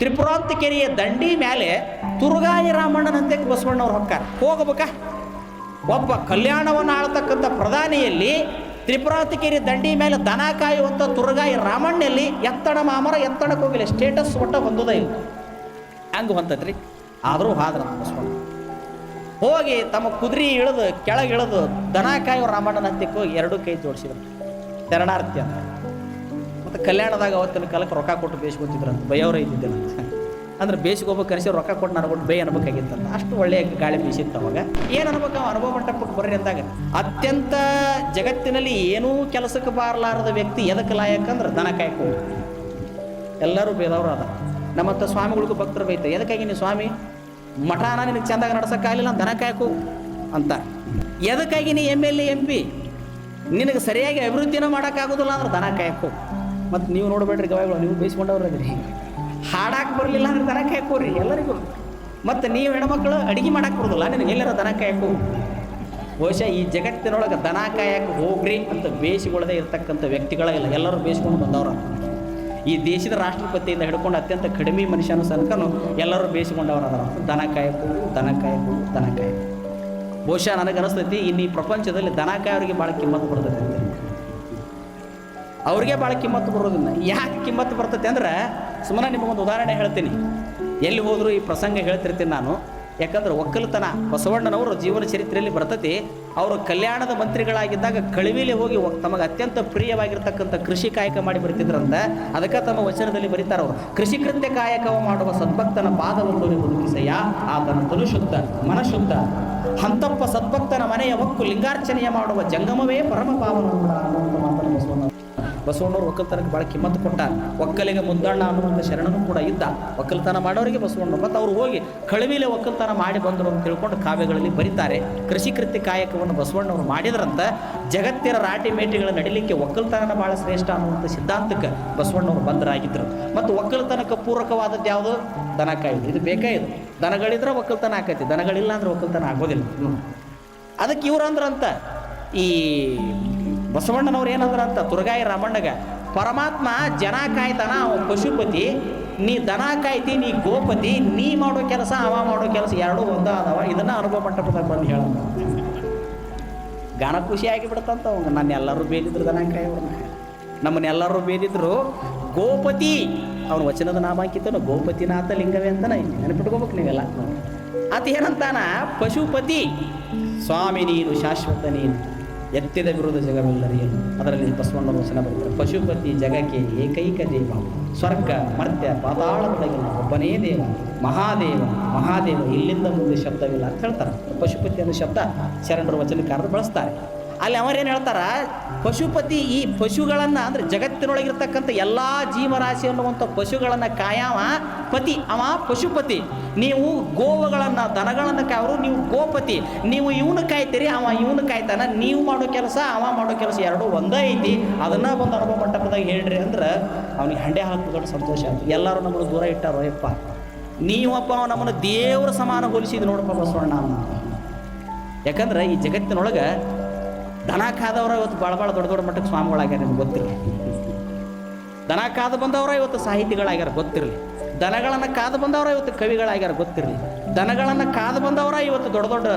ತ್ರಿಪುರಾಂತಕೆರೆಯ ದಂಡಿ ಮೇಲೆ ತುರುಗಾಯಿ ರಾಮಣ್ಣನಂತೆ ಬಸವಣ್ಣವ್ರು ಹೊಕ್ಕಾರ ಹೋಗಬೇಕ. ಒಬ್ಬ ಕಲ್ಯಾಣವನ್ನು ಆಳ್ತಕ್ಕಂಥ ಪ್ರಧಾನಿಯಲ್ಲಿ ತ್ರಿಪುರಾಂತಕೆರೆ ದಂಡಿ ಮೇಲೆ ದನ ಕಾಯುವಂಥ ತುರುಗಾಯಿ ರಾಮಣ್ಣಲ್ಲಿ ಎತ್ತಡ ಮಾಮರ ಎತ್ತಡಕ್ಕೆ ಹೋಗಿಲ್ಲ, ಸ್ಟೇಟಸ್ ಒಟ್ಟ ಹೊಂದೋದ ಇಲ್ಲ. ಹಂಗೆ ಹೊಂತತ್ರಿ. ಆದರೂ ಹಾದ್ರ ಬಸವಣ್ಣ ಹೋಗಿ ತಮ್ಮ ಕುದುರೆ ಇಳಿದು ಕೆಳಗಿಳಿದು ದನ ಕಾಯೋ ರಾಮಣ್ಣನಂತಕ್ಕೂ ಎರಡೂ ಕೈ ಜೋಡಿಸಿದ್ರು. ಶರಣಾರ್ಥಿ ಅಂತ. ಮತ್ತು ಕಲ್ಯಾಣದಾಗ ಅವತ್ತಿನ ಕಾಲಕ್ಕೆ ರೊಕ್ಕ ಕೊಟ್ಟು ಬೇಯಿಸ್ಕೊತಿದ್ರಂತ, ಬೈಯವ್ರ ಇದ್ದಿದ್ದಿಲ್ಲ ಅಂದ್ರೆ ಬೇಯಿಸ್ಕೋಬೇಕು ಅನಿಸಿ ರೊಕ್ಕ ಕೊಟ್ಟು ನನಗೊಟ್ಟು ಬೈ ಅನ್ಬೇಕಾಗಿತ್ತಂತ. ಅಷ್ಟು ಒಳ್ಳೆಯ ಗಾಳಿ ಬೀಸಿತ್ತು ಅವಾಗ. ಏನು ಅನ್ಬೇಕು ಅನುಭವ ಮಂಟಪಕ್ಕೆ ಬರ್ರಿ ಅಂದಾಗ ಅತ್ಯಂತ ಜಗತ್ತಿನಲ್ಲಿ ಏನೂ ಕೆಲಸಕ್ಕೆ ಬಾರಲಾರದ ವ್ಯಕ್ತಿ ಎದಕ್ಕೆ ಲಾಯಕಂದ್ರೆ ದನ ಕಾಯ್ಕೊ. ಎಲ್ಲರೂ ಬೇದವರು ಅದ. ನಮ್ಮಂಥ ಸ್ವಾಮಿಗಳಿಗೂ ಭಕ್ತರು ಬೈತಾರೆ, ಎದಕ್ಕಾಗಿ ನೀವು ಸ್ವಾಮಿ ಮಠಾನ ನಿನಗೆ ಚೆಂದಾಗ ನಡ್ಸೋಕ್ಕಾಗಲಿಲ್ಲ ದನ ಕಾಯ್ಕೊ ಅಂತ. ಎದಕ್ಕಾಗಿ ನೀ MLA MP ನಿನಗೆ ಸರಿಯಾಗಿ ಅಭಿವೃದ್ಧಿನ ಮಾಡೋಕ್ಕಾಗೋದಿಲ್ಲ ಅಂದ್ರೆ ದನ ಕಾಯ್ಕೊ. ಮತ್ತು ನೀವು ನೋಡಬೇಡ್ರಿ ಗವಾಯಿಗಳು, ನೀವು ಬೇಯಿಸ್ಕೊಂಡವ್ರದ್ರಿ. ಹಾಡಾಕೆ ಬರಲಿಲ್ಲ ಅಂದ್ರೆ ದನ ಕಾಯ್ಕೋರಿ ಎಲ್ಲರಿಗೂ. ಮತ್ತು ನೀವು ಹೆಣ್ಮಕ್ಳು ಅಡುಗೆ ಮಾಡಕ್ಕೆ ಬರೋದಿಲ್ಲ, ನಿನಗೆ ಎಲ್ಲರ ದನ ಕಾಯ್ಕೊ. ಬಹುಶಃ ಈ ಜಗತ್ತಿನೊಳಗೆ ದನ ಕಾಯಕ್ಕೆ ಹೋಗ್ರಿ ಅಂತ ಬೇಯಿಸಿಕೊಳ್ಳದೆ ಇರ್ತಕ್ಕಂಥ ವ್ಯಕ್ತಿಗಳಿಲ್ಲ, ಎಲ್ಲರೂ ಬೇಯಿಸ್ಕೊಂಡು ಬಂದವ್ರು. ಈ ದೇಶದ ರಾಷ್ಟ್ರಪತಿಯಿಂದ ಹಿಡ್ಕೊಂಡು ಅತ್ಯಂತ ಕಡಿಮೆ ಮನುಷ್ಯನ ಸನ್ಕನು ಎಲ್ಲರೂ ಬೇಯಿಸಿಕೊಂಡವ್ರು ಅದರ ದನ ಕಾಯಕು ದನ ಕಾಯಕು ದನ ಕಾಯಕು. ಬಹುಶಃ ನನಗೆ ಅನಿಸ್ತೈತಿ ಇನ್ನು ಈ ಪ್ರಪಂಚದಲ್ಲಿ ದನ ಕಾಯೋರಿಗೆ ಭಾಳ ಕಿಮ್ಮತ್ತು ಬರ್ತೈತೆ ಅಂತ. ಅವ್ರಿಗೆ ಭಾಳ ಕಿಮ್ಮತ್ತು ಬರೋದಿಲ್ಲ. ಯಾಕೆ ಕಿಮ್ಮತ್ತು ಬರ್ತೈತೆ ಅಂದ್ರೆ ಸುಮ್ಮನೆ ನಿಮಗೊಂದು ಉದಾಹರಣೆ ಹೇಳ್ತೀನಿ. ಎಲ್ಲಿ ಹೋದರೂ ಈ ಪ್ರಸಂಗ ಹೇಳ್ತಿರ್ತೀನಿ ನಾನು. ಯಾಕಂದ್ರೆ ಒಕ್ಕಲತನ ಬಸವಣ್ಣನವರು ಜೀವನ ಚರಿತ್ರೆಯಲ್ಲಿ ಬರ್ತೈತಿ. ಅವರು ಕಲ್ಯಾಣದ ಮಂತ್ರಿಗಳಾಗಿದ್ದಾಗ ಕಳಿವಿಲೆ ಹೋಗಿ ತಮಗೆ ಅತ್ಯಂತ ಪ್ರಿಯವಾಗಿರ್ತಕ್ಕಂಥ ಕೃಷಿ ಕಾಯಕ ಮಾಡಿ ಬರ್ತಿದ್ರಂತ. ಅದಕ್ಕೆ ತಮ್ಮ ವಚನದಲ್ಲಿ ಬರೀತಾರೆ ಅವರು, ಕೃಷಿ ಕೃತ್ಯ ಕಾಯಕವ ಮಾಡುವ ಸದ್ಭಕ್ತನ ಪಾದವನ್ನು ಬದುಕಿಸಯ್ಯ, ಆತನ ತನು ಶುದ್ಧ ಮನಶುದ್ಧ. ಹಂತಪ್ಪ ಸದ್ಭಕ್ತನ ಮನೆಯ ಹೊಕ್ಕು ಲಿಂಗಾರ್ಚನೆಯ ಮಾಡುವ ಜಂಗಮವೇ ಪರಮ ಪಾವನ ಅನ್ನುವಂಥ ಮಾತನ್ನು ಬಸವಣ್ಣವ್ರು ಒಕ್ಕಲ್ತನಕ್ಕೆ ಭಾಳ ಕಿಮ್ಮತ್ತು ಕೊಟ್ಟ. ಒಕ್ಕಲಿಗೆ ಮುದ್ದಣ್ಣ ಅನ್ನುವಂಥ ಶರಣನೂ ಕೂಡ ಇದ್ದ. ಒಕ್ಕಲ್ತನ ಮಾಡೋರಿಗೆ ಬಸವಣ್ಣ ಮತ್ತು ಅವ್ರು ಹೋಗಿ ಕಳವಿಲೆ ಒಕ್ಕಲ್ತನ ಮಾಡಿ ಬಂದರು ಅಂತ ತಿಳ್ಕೊಂಡು ಕಾವ್ಯಗಳಲ್ಲಿ ಬರೀತಾರೆ. ಕೃಷಿ ಕೃತ್ಯ ಕಾಯಕವನ್ನು ಬಸವಣ್ಣವ್ರು ಮಾಡಿದ್ರಂತ. ಜಗತ್ತಿನ ರಾಟಿ ಮೇಟಿಗಳ ನಡಿಲಿಕ್ಕೆ ಒಕ್ಕಲ್ತನ ಭಾಳ ಶ್ರೇಷ್ಠ ಅನ್ನುವಂಥ ಸಿದ್ಧಾಂತಕ್ಕೆ ಬಸವಣ್ಣವ್ರು ಬಂದರಾಗಿದ್ದರು. ಮತ್ತು ಒಕ್ಕಲ್ತನಕ್ಕೆ ಪೂರಕವಾದದ್ದು ಯಾವುದು? ದನ ಕಾಯುವುದು. ಇದು ಬೇಕಾ? ಇದು ದನಗಳಿದ್ರೆ ಒಕ್ಕಲ್ತನ ಆಕೈತಿ, ದನಗಳಿಲ್ಲ ಅಂದ್ರೆ ಒಕ್ಕಲ್ತನ ಆಗೋದಿಲ್ಲ. ಅದಕ್ಕೆ ಇವ್ರು ಅಂದ್ರಂತ, ಈ ಬಸವಣ್ಣನವ್ರು ಏನಂದ್ರ ಅಂತ ತುರುಗಾಯಿ ರಾಮಣ್ಣಗ, ಪರಮಾತ್ಮ ಜನ ಕಾಯ್ತಾನ, ಅವ ಪಶುಪತಿ, ನೀ ದನ ಕಾಯ್ತಿ, ನೀ ಗೋಪತಿ, ನೀ ಮಾಡೋ ಕೆಲಸ ಅವ ಮಾಡೋ ಕೆಲಸ ಎರಡೂ ಒಂದ ಅದಾವ. ಇದನ್ನ ಅನುಭವ ಮಂಟಪದಾಗ ಬಂದು ಹೇಳ ಗಾನ ಖುಷಿಯಾಗಿ ಬಿಡ್ತಂತ. ಅವಂಗ ನಾನು ಎಲ್ಲರೂ ಬೇದಿದ್ರು ದನ ಕಾಯೋರ್ನ, ನಮ್ಮನ್ನೆಲ್ಲರೂ ಬೇದಿದ್ರು ಗೋಪತಿ. ಅವನ ವಚನದ ನಾಮಾಂಕಿತನು ಗೋಪತಿನಾಥ ಲಿಂಗವೇ ಅಂತಾನ. ನೆನಪಿಟ್ಕೋಬೇಕು ನೀವೆಲ್ಲ. ಆತ ಏನಂತಾನ? ಪಶುಪತಿ. ಸ್ವಾಮಿ ನೀನು ಶಾಶ್ವತ, ನೀನು ಎತ್ತಿದ ವಿರುದ್ಧ ಜಗವೆಲ್ಲರಿಯಲು. ಅದರಲ್ಲಿ ಬಸವಣ್ಣನ ವಚನ ಬರೀತಾರೆ, ಪಶುಪತಿ ಜಗಕ್ಕೆ ಏಕೈಕ ದೇವ, ಸ್ವರ್ಗ ಮರ್ತ್ಯ ಪಾತಾಳದೊಳಗಿನ ಒಬ್ಬನೇ ದೇವ, ಮಹಾದೇವ ಮಹಾದೇವ, ಇಲ್ಲಿಂದ ಮುಂದೆ ಶಬ್ದವಿಲ್ಲ ಅಂತ ಹೇಳ್ತಾರೆ. ಪಶುಪತಿ ಅನ್ನೋ ಶಬ್ದ ಶರಣರ ವಚನಕಾರರು ಬಳಸ್ತಾರೆ. ಅಲ್ಲಿ ಅವರೇನು ಹೇಳ್ತಾರ? ಪಶುಪತಿ ಈ ಪಶುಗಳನ್ನು ಅಂದರೆ ಜಗತ್ತಿನೊಳಗಿರ್ತಕ್ಕಂಥ ಎಲ್ಲ ಜೀವರಾಶಿ ಅನ್ನುವಂಥ ಪಶುಗಳನ್ನು ಕಾಯವ ಪತಿ, ಅವ ಪಶುಪತಿ. ನೀವು ಗೋವುಗಳನ್ನು ದನಗಳನ್ನು ಕಾಯವರು, ನೀವು ಗೋಪತಿ. ನೀವು ಇವನು ಕಾಯ್ತೀರಿ, ಅವ ಇವನು ಕಾಯ್ತಾನ. ನೀವು ಮಾಡೋ ಕೆಲಸ ಅವ ಮಾಡೋ ಕೆಲಸ ಎರಡೂ ಒಂದೇ ಐತಿ. ಅದನ್ನು ಒಂದು ಅನುಭವ ಮಂಟಪದಾಗ ಹೇಳ್ರಿ ಅಂದ್ರೆ ಅವ್ನಿಗೆ ಹಂಡೆ ಹಾಕಿ ದೊಡ್ಡ ಸಂತೋಷ ಆಯ್ತು. ಎಲ್ಲರೂ ನಮ್ಮನ್ನು ದೂರ ಇಟ್ಟಾರೋ ಯಪ್ಪ, ನೀವಪ್ಪ ನಮ್ಮನ್ನು ದೇವರ ಸಮಾನ ಹೋಲಿಸಿದ್ದು ನೋಡಪ್ಪ ಬಸವಣ್ಣ ಅನ್ನ. ಯಾಕಂದ್ರೆ ಈ ಜಗತ್ತಿನೊಳಗೆ ದನ ಕಾದವರ ಇವತ್ತು ಭಾಳ ದೊಡ್ಡ ದೊಡ್ಡ ಮಟ್ಟಕ್ಕೆ ಸ್ವಾಮಿಗಳಾಗ್ಯಾರ, ನಿಮ್ಗೆ ಗೊತ್ತಿರಲಿ. ದನ ಕಾದು ಬಂದವರ ಇವತ್ತು ಸಾಹಿತಿಗಳಾಗ್ಯಾರ, ಗೊತ್ತಿರಲಿ. ದನಗಳನ್ನು ಕಾದು ಬಂದವರ ಇವತ್ತು ಕವಿಗಳಾಗ್ಯಾರ, ಗೊತ್ತಿರಲಿ. ದನಗಳನ್ನು ಕಾದು ಬಂದವರ ಇವತ್ತು ದೊಡ್ಡ ದೊಡ್ಡ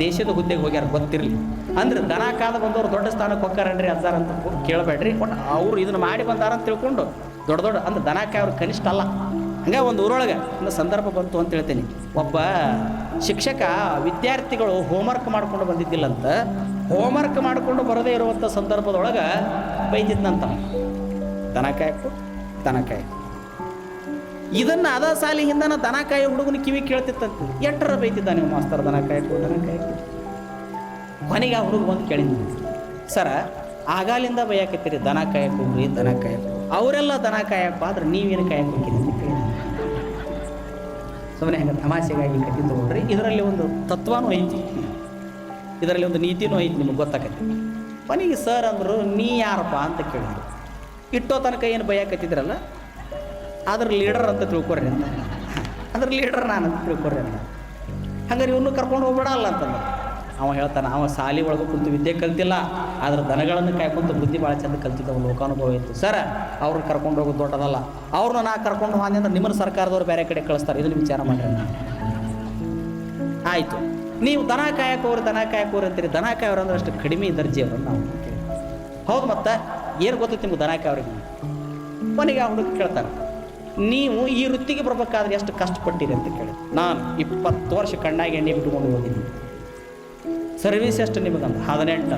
ದೇಶದ ಹುದ್ದೆಗೆ ಹೋಗ್ಯಾರ, ಗೊತ್ತಿರಲಿ. ಅಂದ್ರೆ ದನ ಕಾದು ಬಂದವರು ದೊಡ್ಡ ಸ್ಥಾನಕ್ಕೆ ಹೋಗ್ಯಾರನ್ರಿ ಅಜ್ಜಾರ ಅಂತ ಕೇಳಬೇಡ್ರಿ. ಬಟ್ ಅವ್ರು ಇದನ್ನು ಮಾಡಿ ಬಂದಾರ ಅಂತ ತಿಳ್ಕೊಂಡು ದೊಡ್ಡ ಅಂದ್ರೆ ದನ ಕಾಯವ್ರು ಕನಿಷ್ಠ ಅಲ್ಲ. ಹಂಗೆ ಒಂದು ಊರೊಳಗೆ ಒಂದು ಸಂದರ್ಭ ಬಂತು ಅಂತ ಹೇಳ್ತೀನಿ. ಒಬ್ಬ ಶಿಕ್ಷಕ ವಿದ್ಯಾರ್ಥಿಗಳು ಹೋಮ್ವರ್ಕ್ ಮಾಡ್ಕೊಂಡು ಬಂದಿದ್ದಿಲ್ಲಂತ. ಹೋಮ್ವರ್ಕ್ ಮಾಡಿಕೊಂಡು ಬರದೇ ಇರುವಂಥ ಸಂದರ್ಭದೊಳಗೆ ಬೈತಿದ್ನಂತ, ದನ ಕಾಯಕು ದನ ಕಾಯಕು. ಇದನ್ನು ಅದ ಸಾಲಿ ಹಿಂದನ ದನ ಕಾಯಿ ಹುಡುಗನ ಕಿವಿ ಕೇಳ್ತಿತ್ತಂತೆ. ಎಟ್ಟರ ಬೈತಿದ್ದ ನೀವು ಮಾಸ್ತರ್, ದನ ಕಾಯಕು ದನ ಕಾಯಕು. ಕೊನೆಗೆ ಆ ಹುಡುಗ ಬಂದು ಕೇಳಿದ್ನು, ಸರ ಆಗಾಲಿಂದ ಬೈಯಾಕತ್ತೀರಿ ದನ ಕಾಯಕು ರೀ ದನ ಕಾಯಕು, ಅವರೆಲ್ಲ ದನ ಕಾಯಪ್ಪ ಆದ್ರೆ ನೀವೇನು ಕಾಯಕ್ಕೆ ಹೋಗಿರಿ ಅಂತ ಕೇಳಿದ. ಸುಮ್ಮನೆ ಹಂಗೆ ತಮಾಷೆಗಾಗಿ ಕಟ್ಟಿ ತಗೊಳ್ರಿ. ಇದರಲ್ಲಿ ಒಂದು ತತ್ವನೂ ಐತಿ, ಇದರಲ್ಲಿ ಒಂದು ನೀತಿನೂ ಐತಿ, ನಿಮಗೆ ಗೊತ್ತಾಕೈತಿ. ಕೊನೆಗೆ ಸರ್ ಅಂದರು, ನೀ ಯಾರಪ್ಪ ಅಂತ ಕೇಳಿದ್ರು. ಇಟ್ಟೋ ತನಕ ಏನು ಬೈಯಾಕತ್ತಿದ್ರಲ್ಲ ಅದ್ರ ಲೀಡರ್ ಅಂತ ತಿಳ್ಕೊಡ್ರಿ ಅಂತ. ಅದ್ರ ಲೀಡರ್ ನಾನು ಅಂತ ತಿಳ್ಕೊಡ್ರಿ ಅಂತ. ಹಂಗಾರೆ ಇವನು ಕರ್ಕೊಂಡು ಹೋಗ್ಬೇಡ ಅಲ್ಲ ಅಂತಂದ್ರೆ ಅವ ಹೇಳ್ತಾನೆ, ಅವ ಸಾಲಿ ಒಳಗೆ ಕುಂತು ವಿದ್ಯೆ ಕಲ್ತಿಲ್ಲ, ಆದ್ರೆ ದನಗಳನ್ನು ಕಾಯ್ಕೊಂತ ಬುದ್ಧಿ ಭಾಳ ಚಂದ ಕಲ್ತಿದ್ದವ, ಲೋಕಾನುಭವ ಇತ್ತು. ಸರ್ ಅವ್ರನ್ನ ಕರ್ಕೊಂಡು ಹೋಗೋದು ದೊಡ್ಡದಲ್ಲ, ಅವ್ರನ್ನ ನಾ ಕರ್ಕೊಂಡು ಹೋಗಿ ಅಂದ್ರೆ ನಿಮ್ಮನ್ನು ಸರ್ಕಾರದವ್ರು ಬೇರೆ ಕಡೆ ಕಳಿಸ್ತಾರೆ, ಇದನ್ನು ವಿಚಾರ ಮಾಡ್ರಿ. ಆಯಿತು, ನೀವು ದನ ಕಾಯಕೋರು ಅಂತೀರಿ. ದನ ಕಾಯೋರು ಅಂದ್ರೆ ಅಷ್ಟು ಕಡಿಮೆ ದರ್ಜೆಯವರು ನಾವು. ಹೌದು, ಮತ್ತೆ ಏನು ಗೊತ್ತೈತಿ ನಿಮ್ಗೆ ದನ ಕಾಯೋರಿಗೆ? ಮನೆಗೆ ಆ ಹುಡುಗ ಕೇಳ್ತಾರೆ, ನೀವು ಈ ವೃತ್ತಿಗೆ ಬರ್ಬೇಕಾದ್ರೆ ಎಷ್ಟು ಕಷ್ಟಪಟ್ಟಿರಿ ಅಂತ ಕೇಳಿ. ನಾನು 20 ವರ್ಷ ಕಣ್ಣಾಗಿ ಎಣ್ಣೆ ಬಿಟ್ಕೊಂಡು ಹೋಗಿದ್ದೀನಿ. ಸರ್ವಿಸ್ ಎಷ್ಟು ನಿಮಗಂತ? 18.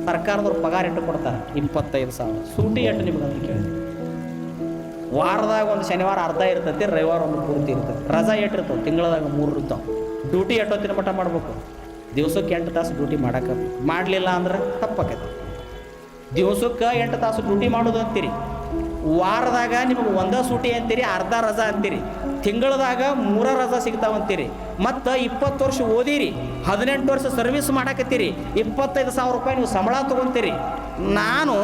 ಸರ್ಕಾರದವ್ರು ಪಗಾರ ಎಷ್ಟು ಕೊಡ್ತಾರೆ? 25,000. ಸೂಟಿ ಎಷ್ಟು ನಿಮಗಂತ ಕೇಳಿದೆ. ವಾರದಾಗ ಒಂದು ಶನಿವಾರ ಅರ್ಧ ಇರ್ತೈತಿ, ರವಿವಾರ ಒಂದು ಪೂರ್ತಿ ಇರ್ತೈತಿ. ರಜಾ ಎಷ್ಟು ಇರ್ತಾವೆ? ತಿಂಗಳದಾಗ 3 ಇರ್ತಾವೆ. ಡ್ಯೂಟಿ ಎಷ್ಟೊತ್ತಿನ ಮಟ್ಟ ಮಾಡ್ಬೇಕು? ದಿವ್ಸಕ್ಕೆ 8 ತಾಸು ಡ್ಯೂಟಿ ಮಾಡೋಕೆ. ಮಾಡಲಿಲ್ಲ ಅಂದ್ರೆ ತಪ್ಪಾಕೈತೆ. ದಿವ್ಸಕ್ಕೆ 8 ತಾಸು ಡ್ಯೂಟಿ ಮಾಡೋದು ಅಂತೀರಿ, ವಾರದಾಗ ನಿಮಗೆ 1 ಸೂಟಿ ಅಂತೀರಿ, ಅರ್ಧ ರಜಾ ಅಂತೀರಿ, ತಿಂಗಳದಾಗ 3 ರಜಾ ಸಿಗ್ತಾವಂತೀರಿ. ಮತ್ತು 20 ವರ್ಷ ಓದಿರಿ, 18 ವರ್ಷ ಸರ್ವಿಸ್ ಮಾಡಾಕತ್ತೀರಿ, 25,000 ರೂಪಾಯಿ ನೀವು ಸಂಬಳ ತೊಗೊತೀರಿ. ನಾನು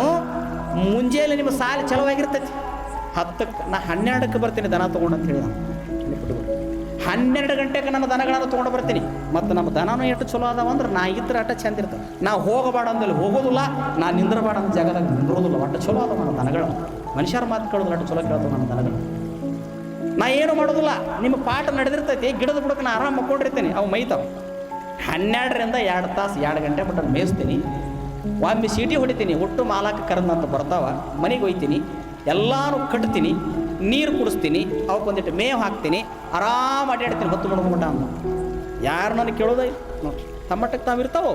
ಮುಂಜಾನೆ ನಿಮ್ಮ ಸಾಲ ಚಲವಾಗಿರ್ತೈತಿ, 10ಕ್ಕೆ ನಾ 12ಕ್ಕೆ ಬರ್ತೀನಿ ದನ ತೊಗೊಂಡು ಅಂತ ಹೇಳಿ. ನಾನು 12 ಗಂಟೆಗೆ ನನ್ನ ದನಗಳನ್ನು ತೊಗೊಂಡು ಬರ್ತೀನಿ. ಮತ್ತು ನಮ್ಮ ದನನೂ ಎಷ್ಟು ಚಲೋ ಅದಾವ ಅಂದ್ರೆ ನಾ ಇದ್ರೆ ಅಟ್ಟ ಚಂದ ಇರ್ತದೆ. ನಾವು ಹೋಗಬೇಡ ಅಂದಲ್ಲಿ ಹೋಗೋದಿಲ್ಲ, ನಾ ನಿಂದ್ರಬೇಡ ಅಂದ ಜಾಗದಾಗ ನಿಂದ್ರೋದಿಲ್ಲ. ಒಟ್ಟು ಚಲೋ ಅದಾವ ನನ್ನ ದನಗಳು. ಮನುಷ್ಯರ ಮಾತು ಕೇಳೋದಿಲ್ಲ, ಅಷ್ಟು ಚಲೋ ಕೇಳ್ತಾವೆ ನನ್ನ ದನಗಳು. ನಾ ಏನು ಮಾಡೋದಿಲ್ಲ, ನಿಮ್ಮ ಪಾಠ ನಡೆದಿರ್ತೈತಿ, ಗಿಡದ ಬುಡಕ್ಕೆ ನಾ ಆರಾಮ ಮಕ್ಕೊಂಡಿರ್ತೀನಿ, ಅವು ಮೈತಾವೆ. 12ರಿಂದ 2 ತಾಸು 2 ಗಂಟೆ ಬಿಟ್ಟು ಮೇಯಿಸ್ತೀನಿ. ಒಮ್ಮೆ ಸೀಟಿ ಹೊಡಿತೀನಿ, ಒಟ್ಟು ಮಾಲಕ್ಕೆ ಕರೆದಂತ ಬರ್ತಾವ. ಮನೆಗೆ ಒಯ್ತೀನಿ, ಎಲ್ಲಾನು ಕಟ್ತೀನಿ, ನೀರು ಕುಡಿಸ್ತೀನಿ, ಅವಕ್ಕೊಂದಿಟ್ಟು ಮೇವು ಹಾಕ್ತೀನಿ, ಆರಾಮ ಅಡ್ಡಾಡ್ತೀನಿ. ಹೊತ್ತು ಮುಡ್ಕೊಂಬಿಟ್ಟ ಅಂತ ಯಾರು ನನಗೆ ಕೇಳೋದೇ ನೋಡ್ರಿ, ತಮ್ಮಟ್ಟಕ್ಕೆ ತಾವಿರ್ತಾವೋ.